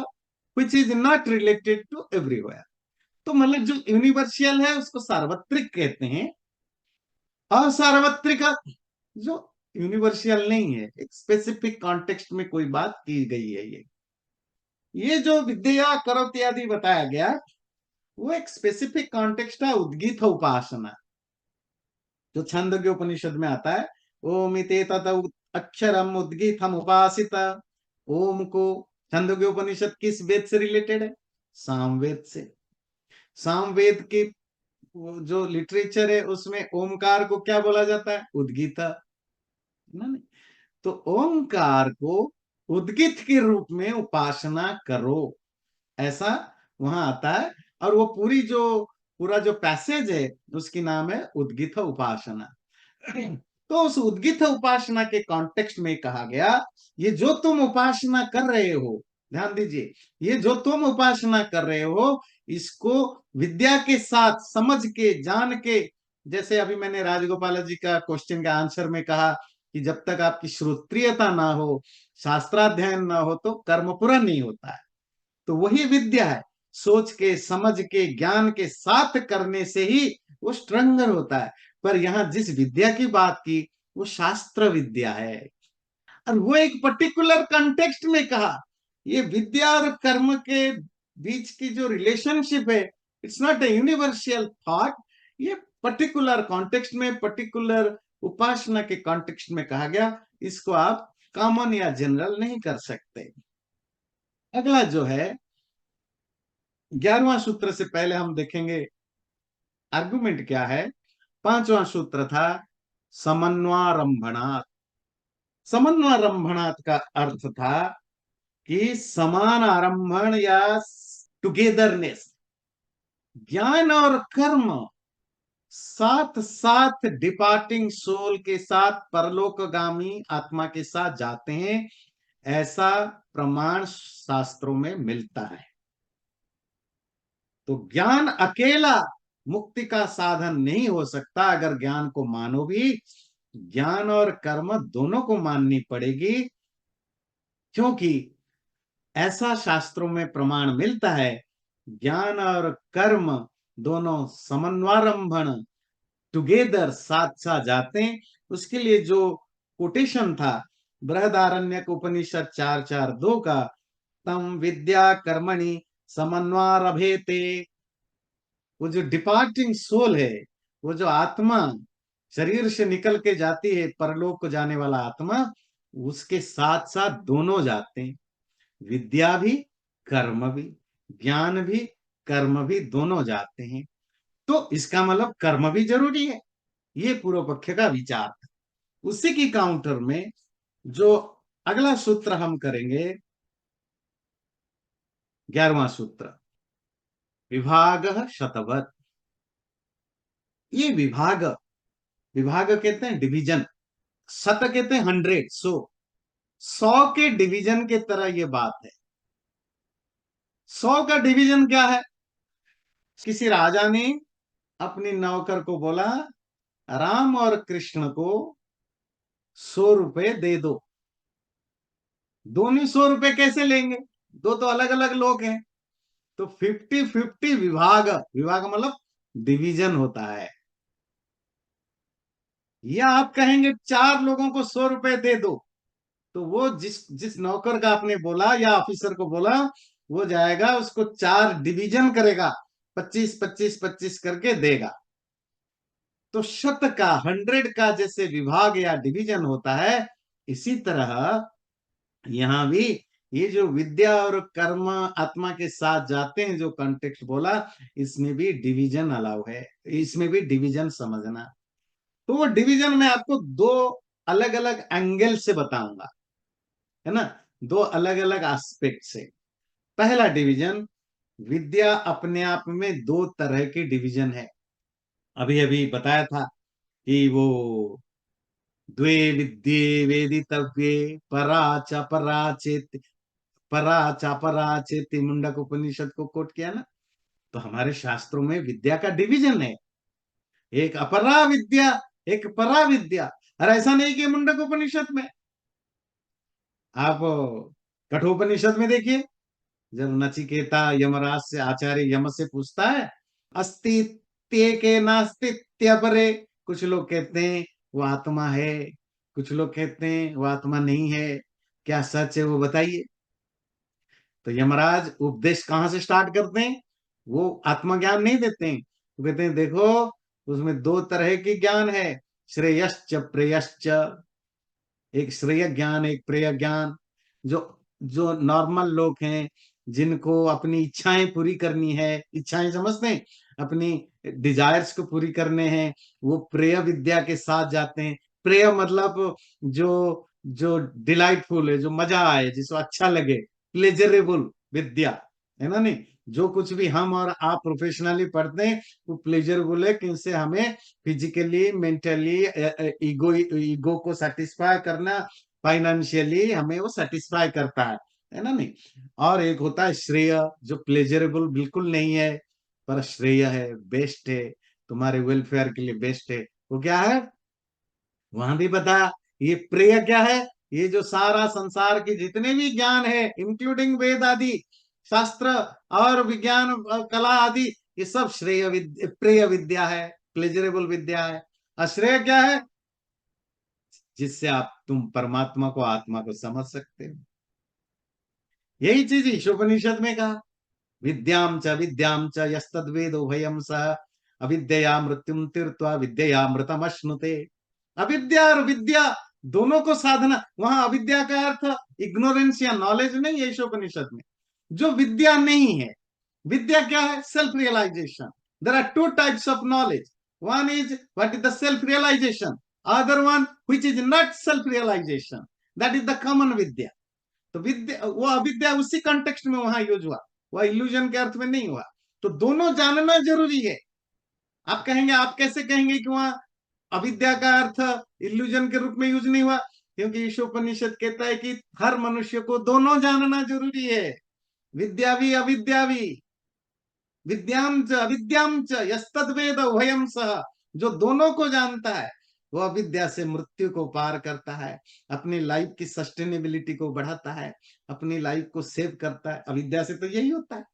Speaker 1: which is not related to everywhere. तो मतलब जो यूनिवर्सल है उसको सार्वत्रिक कहते हैं। असार्वत्रिक जो यूनिवर्सल नहीं है, एक स्पेसिफिक कॉन्टेक्स्ट में कोई बात की गई है। ये जो विद्या करो इत्यादि बताया गया वो एक स्पेसिफिक कॉन्टेक्स्ट है, उद्गीत उपासना, जो छंदोग्य उपनिषद में आता है। ओम इते तत अक्षरम उद्गीतम उपासित। ओम को छंदोग्य उपनिषद किस वेद से रिलेटेड है? सामवेद से। सामवेद की जो लिटरेचर है उसमें ओमकार को क्या बोला जाता है? उद्गीता। नहीं, तो ओमकार को उद्गीत के रूप में उपासना करो, ऐसा वहां आता है। और वो पूरी जो पूरा जो पैसेज है उसकी नाम है उद्गीत उपासना। तो उस उद्गीत उपासना के कॉन्टेक्स्ट में कहा गया, ये जो तुम उपासना कर रहे हो, ध्यान दीजिए, ये जो तुम उपासना कर रहे हो इसको विद्या के साथ समझ के, जान के, जैसे अभी मैंने राजगोपाल जी का क्वेश्चन का आंसर में कहा कि जब तक आपकी श्रोत्रियता ना हो, शास्त्राध्ययन ना हो तो कर्म पूरा नहीं होता है। तो वही विद्या है, सोच के, समझ के, ज्ञान के साथ करने से ही वो स्ट्रंगर होता है। पर यहां जिस विद्या की बात की वो शास्त्र विद्या है, और वो एक पर्टिकुलर कंटेक्स्ट में कहा। ये विद्या और कर्म के बीच की जो रिलेशनशिप है, it's not a universal thought. ये पर्टिकुलर कॉन्टेक्स्ट में, पर्टिकुलर उपासना के कॉन्टेक्स्ट में कहा गया। इसको आप कॉमन या जनरल नहीं कर सकते। अगला जो है 11वां सूत्र से पहले हम देखेंगे आर्गुमेंट क्या है। 5वां सूत्र था समन्वारंभणात्। समन्वारंभणात् का अर्थ था कि समान आरंभण या टुगेदरनेस। ज्ञान और कर्म साथ साथ डिपार्टिंग सोल के साथ, परलोकगामी आत्मा के साथ जाते हैं, ऐसा प्रमाण शास्त्रों में मिलता है। तो ज्ञान अकेला मुक्ति का साधन नहीं हो सकता अगर ज्ञान को मानो भी। ज्ञान और कर्म दोनों को माननी पड़ेगी, क्योंकि ऐसा शास्त्रों में प्रमाण मिलता है, ज्ञान और कर्म दोनों समन्वयरंभण टुगेदर, साथ साथ जाते हैं। उसके लिए जो कोटेशन था बृहदारण्यक उपनिषद 4:4:2 का, तम विद्या कर्मणि समन्वयरभेते, वो जो डिपार्टिंग सोल है, वो जो आत्मा शरीर से निकल के जाती है परलोक को जाने वाला आत्मा, उसके साथ साथ दोनों जाते हैं, विद्या भी कर्म भी, ज्ञान भी कर्म भी, दोनों जाते हैं। तो इसका मतलब कर्म भी जरूरी है, ये पूर्व पक्ष का विचार था। उसी की काउंटर में जो अगला सूत्र हम करेंगे, 11वां सूत्र, विभाग शतवत्। ये विभाग, विभाग कहते हैं डिवीजन, शत कहते हैं 100, 100 के डिवीजन के तरह ये बात है। 100 का डिवीजन क्या है? किसी राजा ने अपनी नौकर को बोला, राम और कृष्ण को 100 रुपए दे दो। दोनों 100 रुपए कैसे लेंगे? दो तो अलग अलग लोग हैं। तो 50-50 विभाग, विभाग मतलब डिवीजन होता है। या आप कहेंगे 4 लोगों को 100 रुपए दे दो, तो वो जिस जिस नौकर का आपने बोला या ऑफिसर को बोला, वो जाएगा उसको 4 डिवीजन करेगा, 25-25-25 करके देगा। तो शत का, 100 का जैसे विभाग या डिवीजन होता है, इसी तरह यहां भी ये जो विद्या और कर्म आत्मा के साथ जाते हैं, जो कॉन्टेक्स्ट बोला, इसमें भी डिवीजन अलाउ है, इसमें भी डिवीजन समझना। तो वो डिवीजन मैं आपको दो अलग अलग एंगल से बताऊंगा, है ना, दो अलग अलग एस्पेक्ट से। पहला डिवीजन, विद्या अपने आप में दो तरह की डिवीजन है। अभी अभी बताया था कि वो द्वे विद्ये वेदितव्ये परा च परा चेत, परा च परा चेति, मुंडक उपनिषद को कोट किया ना। तो हमारे शास्त्रों में विद्या का डिवीजन है, एक अपरा विद्या, एक परा विद्या। और ऐसा नहीं कि मुंडक उपनिषद में, आप कठोपनिषद में देखिए, जब नचिकेता यमराज से, आचार्य यम से पूछता है, अस्तित्व के नास्तित्य परे, कुछ लोग कहते हैं वो आत्मा है, कुछ लोग कहते हैं वो आत्मा नहीं है, क्या सच है वो बताइए। तो यमराज उपदेश कहां से स्टार्ट करते हैं? वो आत्मज्ञान नहीं देते हैं, वो कहते हैं देखो, उसमें दो तरह की ज्ञान है, श्रेयश्च प्रेयश्च, एक श्रेय ज्ञान एक प्रेय ज्ञान। जो जो नॉर्मल लोग हैं, जिनको अपनी इच्छाएं पूरी करनी है, इच्छाएं समझते हैं, अपनी डिजायर्स को पूरी करने हैं, वो प्रेय विद्या के साथ जाते हैं। प्रेय मतलब जो जो डिलाइटफुल है, जो मजा आए, जिसको अच्छा लगे, प्लेजरेबल विद्या, है ना। नहीं, जो कुछ भी हम और आप प्रोफेशनली पढ़ते हैं वो प्लेजरेबल है, कि इनसे हमें फिजिकली, मेंटली, ईगो ईगो को सेटिस्फाई करना, फाइनेंशियली हमें वो सेटिस्फाई करता है ना। नहीं, और एक होता है श्रेय, जो प्लेजरेबल बिल्कुल नहीं है, पर श्रेय है, बेस्ट है, तुम्हारे वेलफेयर के लिए बेस्ट है। वो क्या है? वहां भी बताया। ये प्रेय क्या है? ये जो सारा संसार के जितने भी ज्ञान है, इंक्लूडिंग वेद आदि शास्त्र और विज्ञान कला आदि, ये सब प्रेय विद्या है, प्लेजरेबल विद्या है। अश्रेय क्या है? जिससे आप तुम परमात्मा को, आत्मा को समझ सकते हो। यही चीज ईशोपनिषद में कहा, विद्याम च यस्तद्वेदो भयम सह अविद्या मृत्युम तीर्त्वा विद्या मृतम अश्नुते। अविद्या और विद्या दोनों को साधना, वहां अविद्या का अर्थ इग्नोरेंस या नॉलेज नहीं है ईशोपनिषद में। जो विद्या नहीं है, विद्या क्या है? Self realisation. There are two types of knowledge, one is what is the self realisation, other one which is not self realisation, that is the common vidya. तो विद्या, वो अविद्या उसी कंटेक्स्ट में वहां यूज हुआ, वह इल्यूजन के अर्थ में नहीं हुआ। तो दोनों जानना जरूरी है। आप कहेंगे, आप कैसे कहेंगे कि वहां अविद्या का अर्थ इल्यूजन के रूप में यूज नहीं हुआ? क्योंकि ईशोपनिषद कहता है कि हर मनुष्य को दोनों जानना जरूरी है, विद्या भी अविद्या भी। विद्याम च अविद्याम च यस्तद्वेद उभयम सह, जो दोनों को जानता है वो अविद्या से मृत्यु को पार करता है, अपनी लाइफ की सस्टेनेबिलिटी को बढ़ाता है, अपनी लाइफ को सेव करता है। अविद्या से तो यही होता है।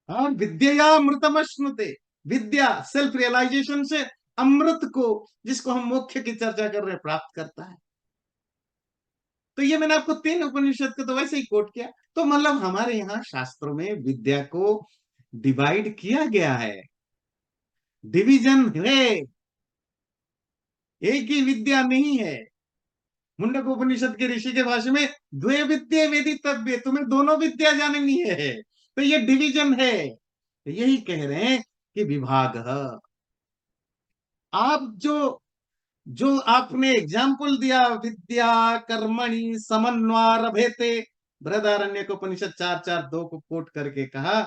Speaker 1: हाँ, विद्या अमृतमश्नुते, विद्या सेल्फ रियलाइजेशन से अमृत को, जिसको हम मोक्ष की चर्चा कर रहे हैं, प्राप्त करता है। तो ये मैंने आपको 3 उपनिषद को तो वैसे ही कोट किया। तो मतलब हमारे यहाँ शास्त्रों में विद्या को डिवाइड किया गया है, डिवीजन है, एक ही विद्या नहीं है। मुंडक उपनिषद के ऋषि के भाषा में द्वे विद्या वेदितव्य, तुम्हें दोनों विद्या जाननी है। तो ये डिवीजन है। तो यही कह रहे हैं कि विभाग है। आप जो जो आपने एग्जाम्पल दिया, विद्या कर्मणि समन्वयरभेते, बृहदारण्यक उपनिषद 4:4-2 को कोट करके कहा,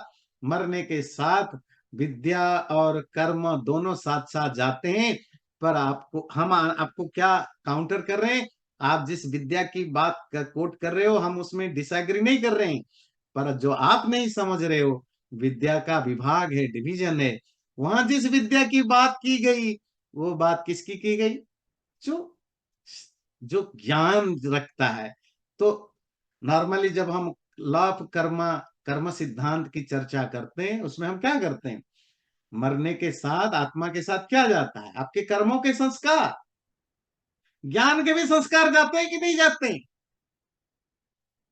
Speaker 1: मरने के साथ विद्या और कर्म दोनों साथ साथ जाते हैं। पर आपको हम आपको क्या काउंटर कर रहे हैं, आप जिस विद्या की बात कोट कर रहे हो हम उसमें डिसएग्री नहीं कर रहे हैं, पर जो आप नहीं समझ रहे हो, विद्या का विभाग है, डिवीजन है। वहां जिस विद्या की बात की गई, वो बात किसकी की गई? जो जो ज्ञान रखता है। तो नॉर्मली जब हम लॉ ऑफ कर्म सिद्धांत की चर्चा करते हैं, उसमें हम क्या करते हैं, मरने के साथ आत्मा के साथ क्या जाता है? आपके कर्मों के संस्कार, ज्ञान के भी संस्कार जाते हैं कि नहीं जाते हैं?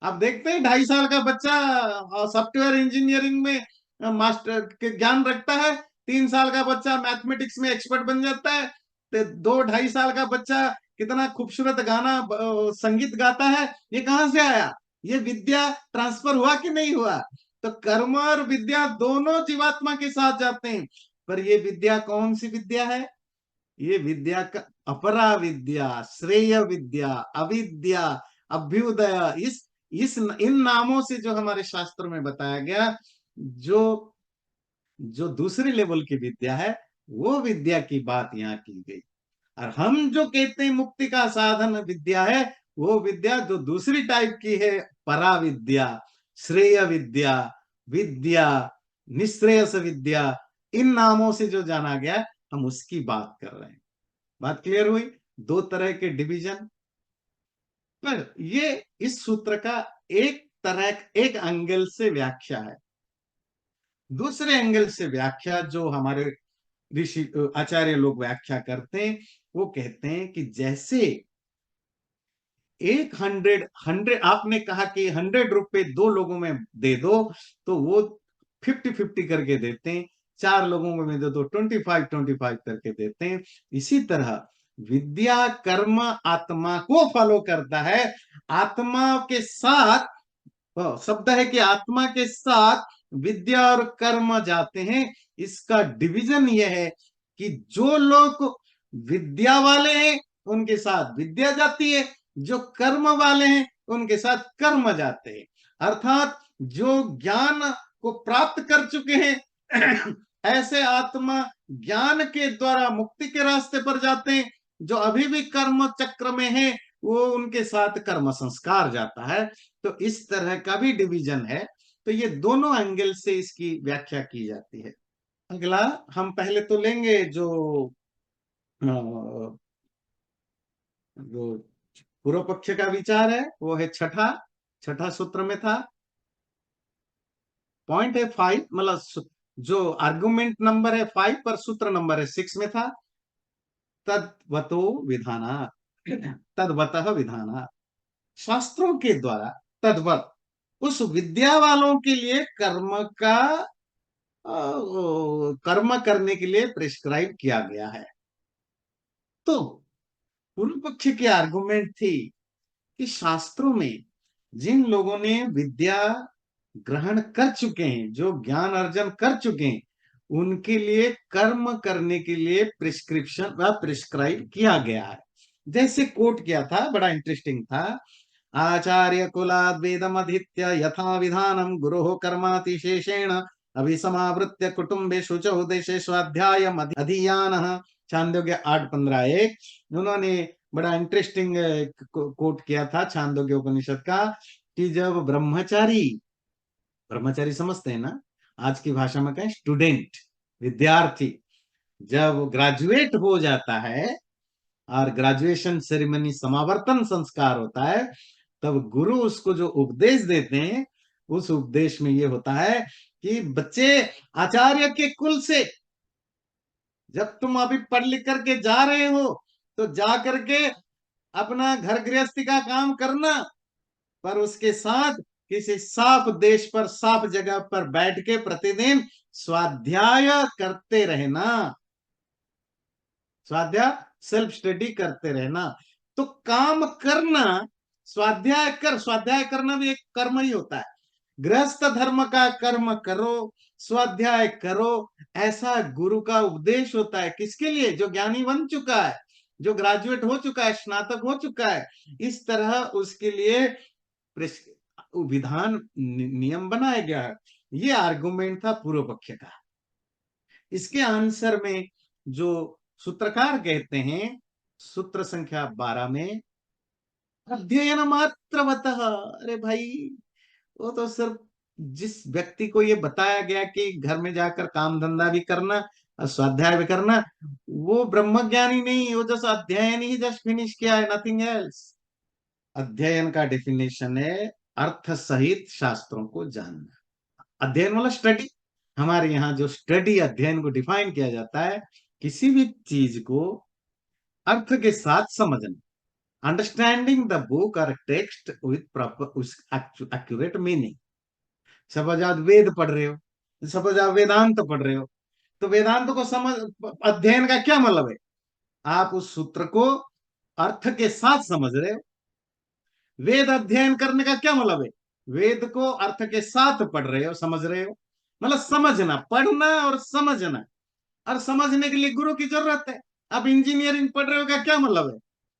Speaker 1: आप देखते हैं 2.5 साल का बच्चा सॉफ्टवेयर इंजीनियरिंग में मास्टर के ज्ञान रखता है, 3 साल का बच्चा मैथमेटिक्स में एक्सपर्ट बन जाता है, तो 2-2.5 साल का बच्चा कितना खूबसूरत गाना संगीत गाता है। ये कहां से आया? ये विद्या ट्रांसफर हुआ कि नहीं हुआ? तो कर्म और विद्या दोनों जीवात्मा के साथ जाते हैं। पर ये विद्या कौन सी विद्या है? ये विद्या का अपरा विद्या, श्रेय विद्या, अविद्या, अभ्युदय, इस इन नामों से जो हमारे शास्त्र में बताया गया, जो जो दूसरी लेवल की विद्या है, वो विद्या की बात यहाँ की गई। और हम जो कहते हैं मुक्ति का साधन विद्या है, वो विद्या जो दूसरी टाइप की है, परा विद्या, श्रेय विद्या, विद्या, निश्रेयस विद्या, इन नामों से जो जाना गया, हम उसकी बात कर रहे हैं। बात क्लियर हुई? 2 तरह के डिवीजन। पर ये इस सूत्र का एक एंगल से व्याख्या है। दूसरे एंगल से व्याख्या जो हमारे ऋषि आचार्य लोग व्याख्या करते हैं, वो कहते हैं कि जैसे 100 आपने कहा कि 100 रुपए 2 लोगों में दे दो, तो वो 50-50 करके देते हैं। 4 लोगों में दे दो 25-25 करके देते हैं। इसी तरह विद्या कर्म आत्मा को फॉलो करता है। आत्मा के साथ शब्द है कि आत्मा के साथ विद्या और कर्म जाते हैं। इसका डिवीजन यह है कि जो लोग विद्या वाले हैं उनके साथ विद्या जाती है, जो कर्म वाले हैं उनके साथ कर्म जाते हैं। अर्थात जो ज्ञान को प्राप्त कर चुके हैं ऐसे आत्मा ज्ञान के द्वारा मुक्ति के रास्ते पर जाते हैं। जो अभी भी कर्म चक्र में है, वो उनके साथ कर्म संस्कार जाता है। तो इस तरह का भी डिवीजन है। तो ये दोनों एंगल से इसकी व्याख्या की जाती है। अगला हम पहले तो लेंगे जो जो पूर्व पक्ष का विचार है, वो है छठा छठा सूत्र में था। पॉइंट है 5, मतलब जो आर्गुमेंट नंबर है 5 पर सूत्र नंबर है 6 में था। तद्वतो विधाना, तद्वतः विधाना, शास्त्रों के द्वारा तद्वत उस विद्या वालों के लिए कर्म करने के लिए प्रिस्क्राइब किया गया है। तो पूर्व पक्ष की आर्गुमेंट थी कि शास्त्रों में जिन लोगों ने विद्या ग्रहण कर चुके हैं, जो ज्ञान अर्जन कर चुके हैं, उनके लिए कर्म करने के लिए प्रिस्क्रिप्शन व प्रिस्क्राइब किया गया है। जैसे कोट किया था, बड़ा इंटरेस्टिंग था। आचार्य कुलाद वेदमधीत्य यथा विधानम गुरोः कर्मातिशेषेण अभिसमावृत्य कुटुंबे शुचौ देशे स्वाध्याय अधीयानः, छांदोग्य 8:15-1। उन्होंने बड़ा इंटरेस्टिंग कोट किया था छांदोग्य उपनिषद का, कि जब ब्रह्मचारी, ब्रह्मचारी समझते हैं ना, आज की भाषा में कहें स्टूडेंट, विद्यार्थी, जब ग्रेजुएट हो जाता है और ग्रेजुएशन सेरेमनी समावर्तन संस्कार होता है, तब गुरु उसको जो उपदेश देते हैं, उस उपदेश में ये होता है कि बच्चे, आचार्य के कुल से जब तुम अभी पढ़ लिख करके जा रहे हो, तो जा करके अपना घर गृहस्थी का काम करना, पर उसके साथ किसी साफ देश पर, साफ जगह पर बैठ के प्रतिदिन स्वाध्याय करते रहना, स्वाध्याय, सेल्फ स्टडी करते रहना। तो काम करना, स्वाध्याय करना भी एक कर्म ही होता है। गृहस्थ धर्म का कर्म करो, स्वाध्याय करो, ऐसा गुरु का उपदेश होता है। किसके लिए? जो ज्ञानी बन चुका है, जो ग्रेजुएट हो चुका है, स्नातक हो चुका है। इस तरह उसके लिए विधान, नियम बनाया गया है। ये आर्गुमेंट था पूर्व पक्ष का। इसके आंसर में जो सूत्रकार कहते हैं, सूत्र संख्या 12 में, अध्ययन मात्रवतः, अरे भाई, वो तो सिर्फ जिस व्यक्ति को ये बताया गया कि घर में जाकर काम धंधा भी करना और स्वाध्याय भी करना, वो ब्रह्मज्ञानी नहीं, वो जस्ट अध्ययन ही जस्ट फिनिश किया है, नथिंग एल्स। अध्ययन का डेफिनेशन है अर्थ सहित शास्त्रों को जानना। अध्ययन वाला स्टडी, हमारे यहाँ जो स्टडी, अध्ययन को डिफाइन किया जाता है, किसी भी चीज को अर्थ के साथ समझना, अंडरस्टैंडिंग द बुक और text with proper accurate meaning. Suppose आप वेद पढ़ रहे हो, सपोज आप वेदांत पढ़ रहे हो, तो वेदांत को समझ, अध्ययन का क्या मतलब है? आप उस सूत्र को अर्थ के साथ समझ रहे हो। वेद अध्ययन करने का क्या मतलब है? वेद को अर्थ के साथ पढ़ रहे हो, समझ रहे हो। मतलब समझना, पढ़ना और समझना, और समझने के लिए गुरु की जरूरत है। अब इंजीनियरिंग पढ़ रहे हो का क्या मतलब है?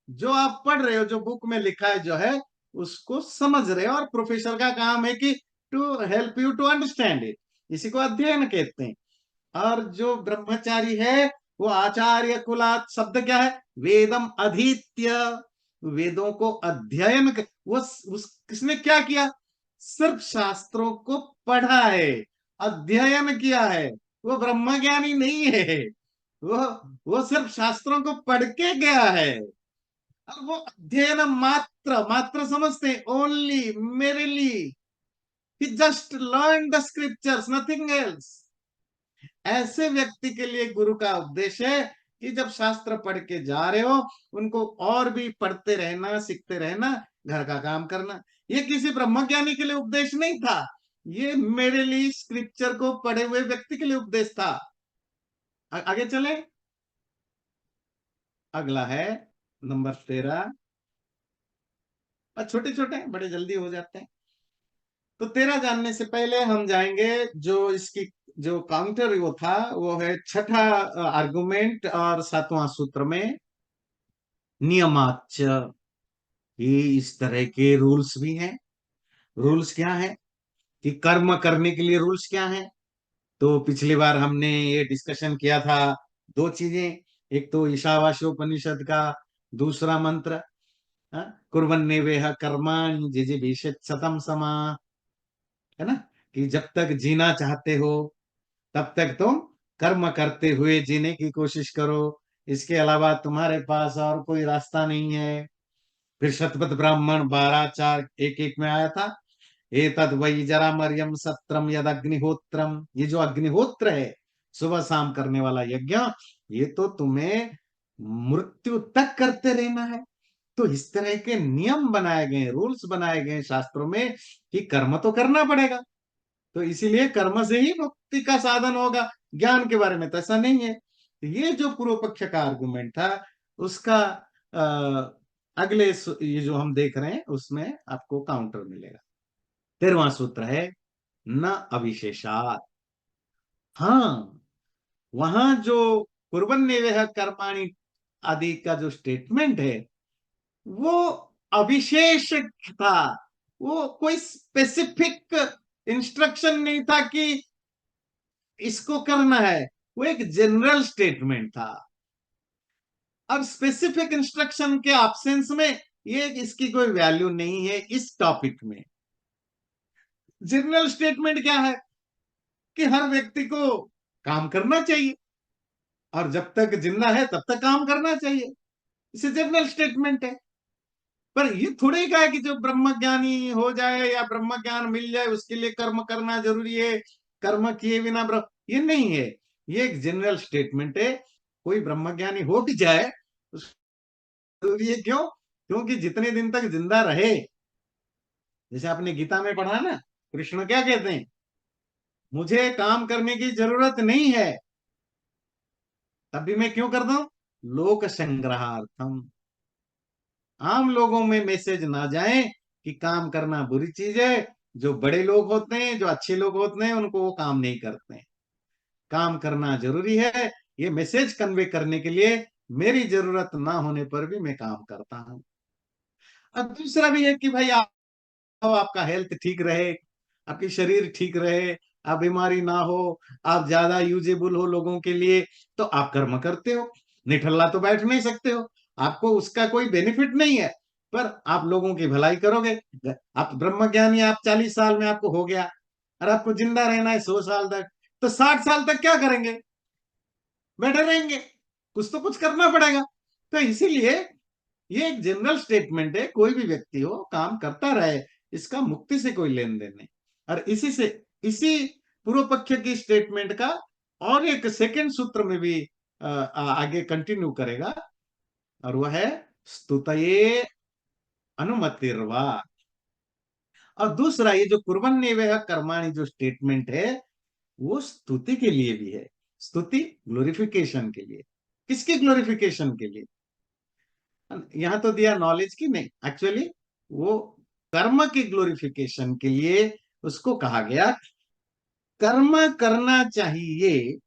Speaker 1: जो आप पढ़ रहे हो, जो बुक में लिखा है जो है, उसको समझ रहे हो, और प्रोफेसर का काम है कि to help you to understand it. इसी को अध्ययन कहते हैं। और जो ब्रह्मचारी है, वो आचार्य कुलात, शब्द क्या है? वेदम अधीत्य, वेदों को अध्ययन वो किसने क्या किया? सिर्फ शास्त्रों को पढ़ा है, अध्ययन किया है। वो ब्रह्मज्ञानी नहीं है, वो वो सिर्फ शास्त्रों को पढ़ के गया है। अब वो अध्ययन मात्र, मात्र समझते हैं, only, merely, he just learn the scriptures, nothing else. ऐसे व्यक्ति के लिए गुरु का उपदेश है कि जब शास्त्र पढ़ के जा रहे हो, उनको और भी पढ़ते रहना, सीखते रहना, घर का काम करना। ये किसी ब्रह्मज्ञानी के लिए उपदेश नहीं था, ये मेरे लिए, स्क्रिप्चर को पढ़े हुए व्यक्ति के लिए उपदेश था। आगे चले, अगला है नंबर 13। छोटे छोटे हैं, बड़े जल्दी हो जाते हैं। तो 13 जानने से पहले हम जाएंगे, जो इसकी जो काउंटर वो था, वो है छठा आर्गुमेंट और 7वां सूत्र में, नियमाच। ये इस तरह के रूल्स भी हैं। रूल्स क्या है कि कर्म करने के लिए रूल्स क्या है? तो पिछली बार हमने ये डिस्कशन किया था, दो चीजें। एक तो ईशावास्योपनिषद का दूसरा मंत्र, कुर्वन्नेवेह कर्माणि जिजीविषेत् शतं समा, है ना, कि जब तक जीना चाहते हो तब तक तुम कर्म करते हुए जीने की कोशिश करो, इसके अलावा तुम्हारे पास और कोई रास्ता नहीं है। फिर शतपथ ब्राह्मण 12:4-1-1 में आया था, ए तद वही जरा मरियम सत्रम यद अग्निहोत्रम, ये जो अग्निहोत्र है, सुबह शाम करने वाला यज्ञ, ये तो तुम्हें मृत्यु तक करते रहना है। तो इस तरह के नियम बनाए गए, रूल्स बनाए गए शास्त्रों में कि कर्म तो करना पड़ेगा। तो इसीलिए कर्म से ही मुक्ति का साधन होगा, ज्ञान के बारे में तो ऐसा नहीं है। तो ये जो पूर्व पक्ष का आर्गुमेंट था, उसका अगले ये जो हम देख रहे हैं, उसमें आपको काउंटर मिलेगा। 13वां सूत्र है, न अविशेषात। हाँ, वहां जो कुर्वन्नेवेह कर्माणि आदि का जो स्टेटमेंट है, वो अविशेष था। वो कोई स्पेसिफिक इंस्ट्रक्शन नहीं था कि इसको करना है, वो एक जनरल स्टेटमेंट था। अब स्पेसिफिक इंस्ट्रक्शन के एब्सेंस में ये इसकी कोई वैल्यू नहीं है इस टॉपिक में। जनरल स्टेटमेंट क्या है? कि हर व्यक्ति को काम करना चाहिए, और जब तक जिंदा है तब तक काम करना चाहिए। इसे जनरल स्टेटमेंट है। पर ये थोड़े का है कि जो ब्रह्म ज्ञानी हो जाए या ब्रह्म ज्ञान मिल जाए उसके लिए कर्म करना जरूरी है, कर्म किए बिना ब्रह्म, ये नहीं है। ये एक जनरल स्टेटमेंट है। कोई ब्रह्म ज्ञानी हो भी जाए जरूरी है, क्यों? क्योंकि जितने दिन तक जिंदा रहे, जैसे आपने गीता में पढ़ा ना, कृष्ण क्या कहते हैं, मुझे काम करने की जरूरत नहीं है, तब भी मैं क्यों करता हूं? लोक संग्रहार्थम। आम लोगों में मैसेज ना जाए कि काम करना बुरी चीज है। जो बड़े लोग होते हैं, जो अच्छे लोग होते हैं, उनको वो काम नहीं करते हैं। काम करना जरूरी है, ये मैसेज कन्वे करने के लिए मेरी जरूरत ना होने पर भी मैं काम करता हूं। अब दूसरा भी है कि भाई आपका हेल्थ ठीक रहे, आपकी शरीर ठीक रहे, आप बीमारी ना हो, आप ज्यादा यूजेबल हो लोगों के लिए, तो आप कर्म करते हो। निठल्ला तो बैठ नहीं सकते हो, आपको उसका कोई बेनिफिट नहीं है, पर आप लोगों की भलाई करोगे। आप ब्रह्मज्ञानी, आप 40 साल में आपको हो गया, और आपको जिंदा रहना है 100 साल तक, तो 60 साल तक क्या करेंगे? बैठे रहेंगे। कुछ तो कुछ करना पड़ेगा। तो इसीलिए ये एक जनरल स्टेटमेंट है, कोई भी व्यक्ति हो काम करता रहे, इसका मुक्ति से कोई लेन देन नहीं। और इसी पूर्व पक्ष की स्टेटमेंट का और एक सेकंड सूत्र में भी आगे कंटिन्यू करेगा, और वह है स्तुतये अनुमतिर्वा। और दूसरा, ये जो कुर्वन्नेवः कर्माणि जो स्टेटमेंट है, वो स्तुति के लिए भी है। स्तुति ग्लोरिफिकेशन के लिए। किसके ग्लोरिफिकेशन के लिए? यहां तो दिया नॉलेज की नहीं, एक्चुअली वो कर्म की ग्लोरिफिकेशन के लिए उसको कहा गया। कर्म करना चाहिए,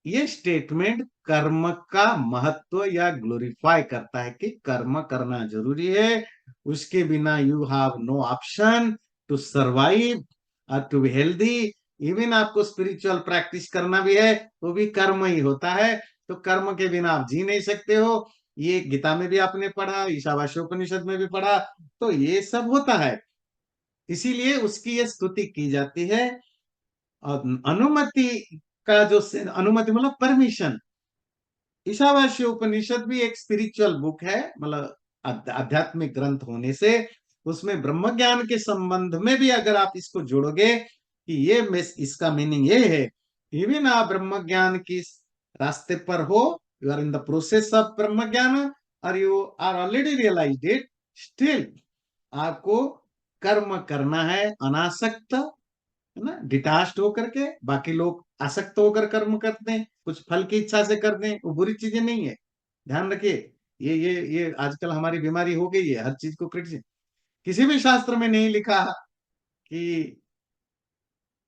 Speaker 1: ये स्टेटमेंट कर्म का महत्व या ग्लोरीफाई करता है कि कर्म करना जरूरी है। उसके बिना you have no option to survive और टू बी हेल्दी। इवन आपको स्पिरिचुअल प्रैक्टिस करना भी है, वो भी कर्म ही होता है। तो कर्म के बिना आप जी नहीं सकते हो। ये गीता में भी आपने पढ़ा, ईशावास्योपनिषद में भी पढ़ा। तो ये सब होता है, इसीलिए उसकी ये स्तुति की जाती है। और अनुमति का जो अनुमति मतलब परमिशन, ईशावास्य उपनिषद भी एक स्पिरिचुअल बुक है, मतलब आध्यात्मिक ग्रंथ होने से उसमें ब्रह्म ज्ञान के संबंध में भी अगर आप इसको जोड़ोगे कि ये इसका मीनिंग ये है, इवन आप ब्रह्म ज्ञान की रास्ते पर हो, you are in the process of Brahma gyan, और you are already realised it, still आपको कर्म करना है अनासक्त, है ना, डिटाच्ड होकर के। बाकी लोग आसक्त होकर कर्म करते हैं, कुछ फल की इच्छा से करते हैं, वो बुरी चीजें नहीं है। ध्यान रखिए, ये आजकल हमारी बीमारी हो गई है, हर चीज को क्रिटिसिज्म। किसी भी शास्त्र में नहीं लिखा कि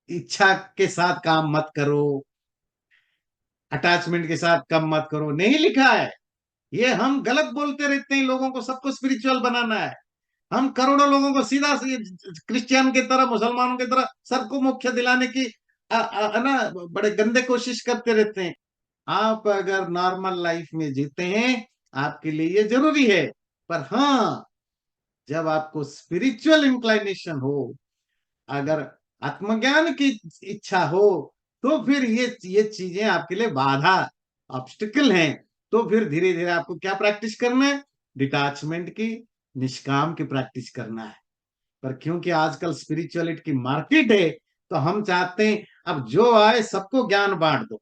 Speaker 1: इच्छा के साथ काम मत करो, अटैचमेंट के साथ कम मत करो, नहीं लिखा है। ये हम गलत बोलते रहते हैं, लोगों को सबको स्पिरिचुअल बनाना है। हम करोड़ों लोगों को सीधा से क्रिश्चियन की तरह, मुसलमानों की तरह सबको मोक्ष दिलाने की ना बड़े गंदे कोशिश करते रहते हैं। आप अगर नॉर्मल लाइफ में जीते हैं, आपके लिए ये जरूरी है। पर हाँ, जब आपको स्पिरिचुअल इंक्लाइनेशन हो, अगर आत्मज्ञान की इच्छा हो, तो फिर ये चीजें आपके लिए बाधा, ऑब्स्टिकल हैं। तो फिर धीरे धीरे आपको क्या प्रैक्टिस करना है? डिटैचमेंट की, निष्काम की प्रैक्टिस करना है। पर क्योंकि आजकल स्पिरिचुअलिटी की मार्केट है, तो हम चाहते हैं अब जो आए सबको ज्ञान बांट दो,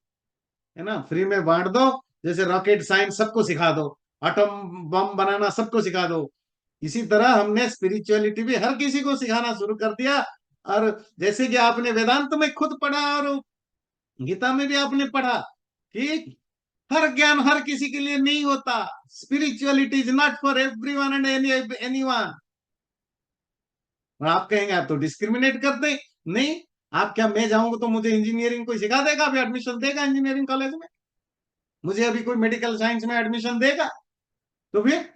Speaker 1: है ना, फ्री में बांट दो। जैसे रॉकेट साइंस सबको सिखा दो, एटम बम बनाना सबको सिखा दो, इसी तरह हमने स्पिरिचुअलिटी भी हर किसी को सिखाना शुरू कर दिया। और जैसे कि आपने वेदांत में खुद पढ़ा, और गीता में भी आपने पढ़ा कि हर ज्ञान हर किसी के लिए नहीं होता। Spirituality is not for everyone and anyone. और आप कहेंगे आप तो डिस्क्रिमिनेट करते हैं। नहीं, आप क्या, मैं जाऊंगा तो मुझे इंजीनियरिंग कोई सिखा देगा, अभी एडमिशन देगा इंजीनियरिंग कॉलेज में? मुझे अभी कोई मेडिकल साइंस में एडमिशन देगा? तो फिर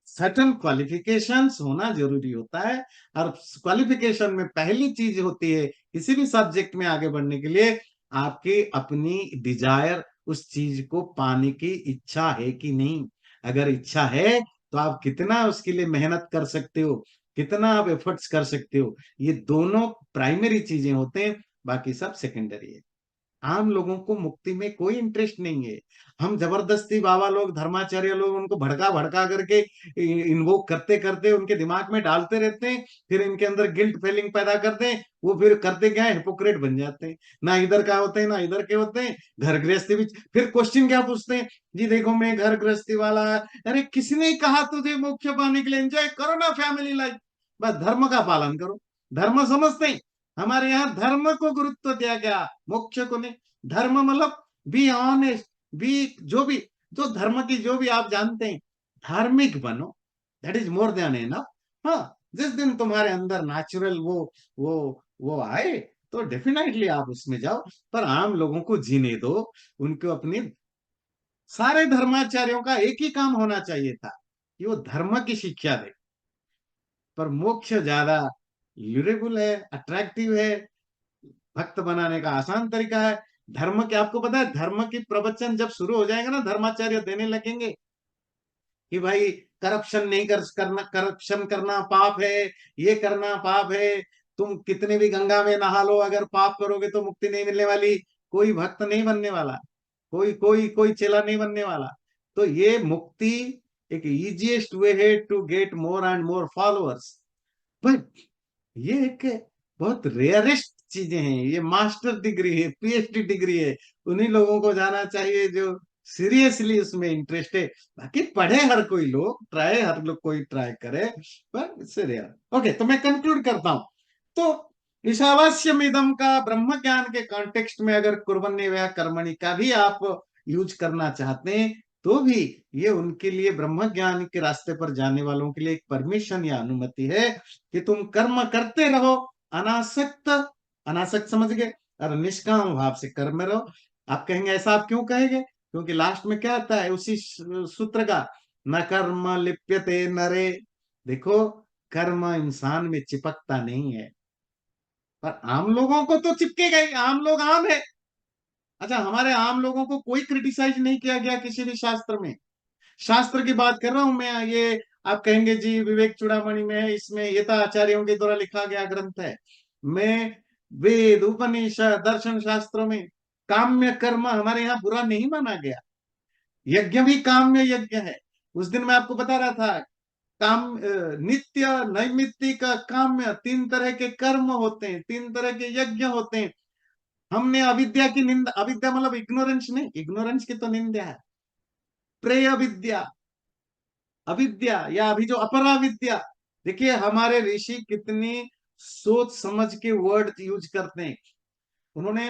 Speaker 1: सर्टन क्वालिफिकेशंस होना जरूरी होता है। और क्वालिफिकेशन में पहली चीज होती है किसी भी सब्जेक्ट में आगे बढ़ने के लिए, आपकी अपनी डिजायर, उस चीज को पाने की इच्छा है कि नहीं। अगर इच्छा है तो आप कितना उसके लिए मेहनत कर सकते हो, कितना आप एफर्ट्स कर सकते हो। ये दोनों प्राइमरी चीजें होते हैं। बाकी सब सेकेंडरी है। आम लोगों को मुक्ति में कोई इंटरेस्ट नहीं है। हम जबरदस्ती बाबा लोग, धर्माचार्य लोग उनको भड़का भड़का करके इन्वोक करते करते उनके दिमाग में डालते रहते हैं, फिर इनके अंदर गिल्ट फीलिंग पैदा करते हैं। वो फिर करते क्या है, हिपोक्रेट बन जाते हैं। ना इधर का होते हैं ना इधर के होते हैं। घर गृहस्थी भी फिर क्वेश्चन क्या पूछते हैं, जी देखो मैं घर गृहस्थी वाला है। अरे किसने कहा तुझे मोक्ष पाने के लिए? एंजॉय करो ना फैमिली लाइफ, बस धर्म का पालन करो। धर्म समझते हैं, हमारे यहाँ धर्म को गुरुत्व दिया गया, मोक्ष को नहीं। धर्म मतलब बी ऑनेस्ट, बी जो भी, जो धर्म की जो भी आप जानते हैं, धार्मिक बनो, that is more than enough. हाँ, जिस दिन तुम्हारे अंदर नेचुरल वो आए तो डेफिनेटली आप उसमें जाओ, पर आम लोगों को जीने दो। उनको अपनी, सारे धर्माचार्यों का एक ही काम होना चाहिए था कि वो धर्म की शिक्षा दे। पर मोक्ष ज्यादा ल्यूरेबल है, अट्रैक्टिव है, भक्त बनाने का आसान तरीका है। धर्म के, आपको पता है धर्म की प्रवचन जब शुरू हो जाएगा ना, धर्माचार्य देने लगेंगे कि भाई करप्शन नहीं करना, करप्शन करना पाप है, ये करना पाप है, तुम कितने भी गंगा में नहा लो, अगर पाप करोगे तो मुक्ति नहीं मिलने वाली। कोई भक्त नहीं बनने वाला, कोई कोई कोई चेला नहीं बनने वाला। तो ये मुक्ति एक इजीएस्ट वे है to get more and more followers. But ये एक बहुत रेयरेस्ट चीजें हैं, ये मास्टर डिग्री है, पीएचडी डिग्री है। उन्हीं लोगों को जाना चाहिए जो सीरियसली उसमें इंटरेस्ट है। बाकी पढ़े हर कोई लोग, ट्राई हर लोग कोई ट्राई करे, पर इससे रेयर। ओके, तो मैं कंक्लूड करता हूं। तो ईशावास्यम इदम का ब्रह्म ज्ञान के कॉन्टेक्स्ट में अगर कुर्वन्य कर्मणि का भी आप यूज करना चाहते हैं तो भी ये उनके लिए, ब्रह्म ज्ञान के रास्ते पर जाने वालों के लिए एक परमिशन या अनुमति है कि तुम कर्म करते रहो, अनासक्त, अनासक्त समझ गए, और निष्काम भाव से कर्म में रहो। आप कहेंगे ऐसा आप क्यों कहेंगे, क्योंकि लास्ट में क्या आता है उसी सूत्र का, न कर्म लिप्यते नरे। देखो, कर्म इंसान में चिपकता नहीं है, पर आम लोगों को तो चिपकेगा ही, आम लोग आम है। अच्छा, हमारे आम लोगों को कोई क्रिटिसाइज नहीं किया गया किसी भी शास्त्र में। शास्त्र की बात कर रहा हूं मैं, ये आप कहेंगे जी विवेक चूड़ामणि में है, इसमें ये तो आचार्यों के द्वारा लिखा गया ग्रंथ है। मैं वेद उपनिषद दर्शन शास्त्रों में काम्य कर्म हमारे यहाँ बुरा नहीं माना गया। यज्ञ भी काम्य यज्ञ है। उस दिन मैं आपको बता रहा था, काम नित्य नैमित्तिक काम्य, तीन तरह के कर्म होते हैं, तीन तरह के यज्ञ होते हैं। हमने अविद्या की निंदा, अविद्या मतलब इग्नोरेंस नहीं, इग्नोरेंस की तो निंदा है, प्रेय विद्या, अविद्या या अभी जो अपरा विद्या। देखिए हमारे ऋषि कितनी सोच समझ के वर्ड यूज करते हैं। उन्होंने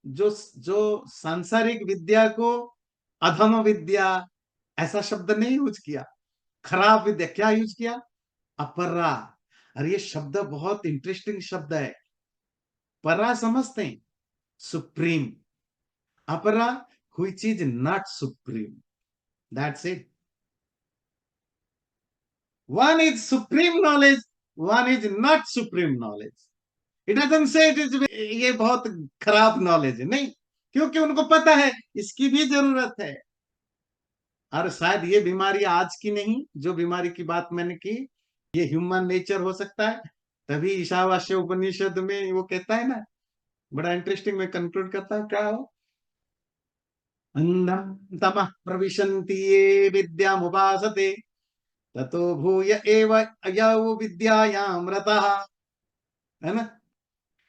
Speaker 1: जो जो सांसारिक विद्या को अधम विद्या ऐसा शब्द नहीं यूज किया, खराब विद्या क्या यूज किया, अपरा। और ये शब्द बहुत इंटरेस्टिंग शब्द है। परा समझते हैं, सुप्रीम। अपरा, which is not supreme, that's it. One is supreme knowledge, one is not supreme knowledge. It doesn't say it is ये बहुत खराब नॉलेज है, नहीं, क्योंकि उनको पता है इसकी भी जरूरत है। और शायद ये बीमारी आज की नहीं, जो बीमारी की बात मैंने की, ये ह्यूमन नेचर हो सकता है। तभी ईशावास्य उपनिषद में वो कहता है ना, बड़ा इंटरेस्टिंग, में कंक्लूड करता है क्या हो, अंधम तमः प्रविशन्ति ये विद्यामुपासते ततो भूय एव यौ विद्यायाम रतः। है ना,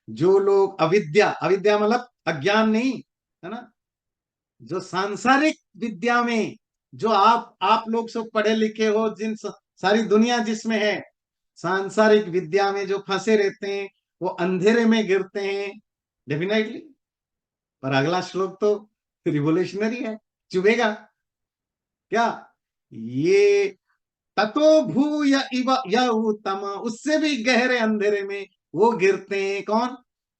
Speaker 1: जो लोग अविद्या, अविद्या मतलब अज्ञान नहीं, है ना, जो सांसारिक विद्या में, जो आप लोग सब पढ़े लिखे हो, जिन सारी दुनिया जिसमें है, सांसारिक विद्या में जो फंसे रहते हैं वो अंधेरे में गिरते हैं डेफिनेटली। पर अगला श्लोक तो रिवोल्यूशनरी है, चुभेगा क्या, ये ततो भूय इव यह तम, उससे भी गहरे अंधेरे में वो गिरते हैं, कौन,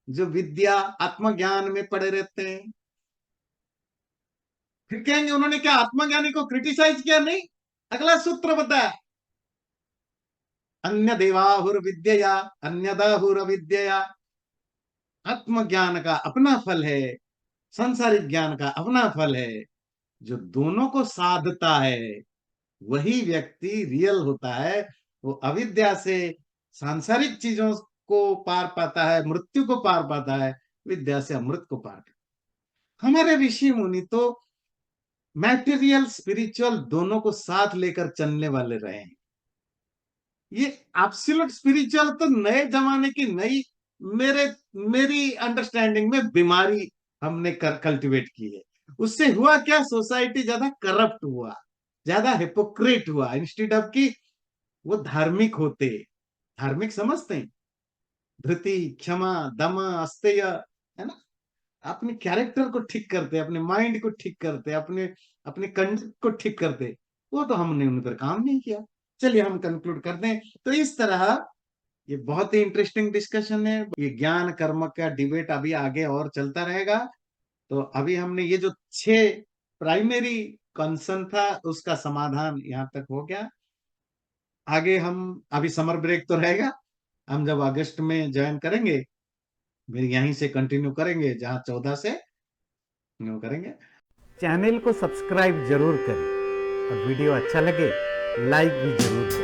Speaker 1: जो विद्या आत्मज्ञान में पड़े रहते हैं। फिर कहेंगे उन्होंने क्या आत्मज्ञानी को क्रिटिसाइज किया, नहीं, अगला सूत्र बताया, अन्य देवाहुर विद्या अन्यदाहुर विद्या। आत्मज्ञान का अपना फल है, संसारिक ज्ञान का अपना फल है। जो दोनों को साधता है वही व्यक्ति रियल होता है। वो अविद्या से सांसारिक चीजों को पार पाता है, मृत्यु को पार पाता है, विद्या से अमृत को पार कर। हमारे ऋषि मुनि तो मैटेरियल स्पिरिचुअल दोनों को साथ लेकर चलने वाले रहे हैं। ये एब्सोल्यूट स्पिरिचुअल तो नए जमाने की नई, मेरे मेरी अंडरस्टैंडिंग में बीमारी हमने कल्टीवेट की है। उससे हुआ क्या, सोसाइटी ज्यादा करप्ट हुआ, ज्यादा हिपोक्रेट हुआ, इंस्टेड ऑफ की वो धार्मिक होते। धार्मिक समझते हैं धृति, क्षमा, दम, अस्तेय, है ना। अपने कैरेक्टर को ठीक करते, अपने माइंड को ठीक करते, अपने अपने कंडक्ट को ठीक करते। वो तो हमने उन पर काम नहीं किया। चलिए हम कंक्लूड कर दें। तो इस तरह ये बहुत ही इंटरेस्टिंग डिस्कशन है। ये ज्ञान कर्म का डिबेट अभी आगे और चलता रहेगा। तो अभी हमने ये जो 6 प्राइमरी कंसर्न था उसका समाधान यहाँ तक हो गया। आगे हम, अभी समर ब्रेक तो रहेगा, हम जब अगस्त में ज्वाइन करेंगे फिर यहीं से कंटिन्यू करेंगे जहां 14 से न्यू करेंगे। चैनल को सब्सक्राइब जरूर करें और वीडियो अच्छा लगे लाइक भी जरूर करें।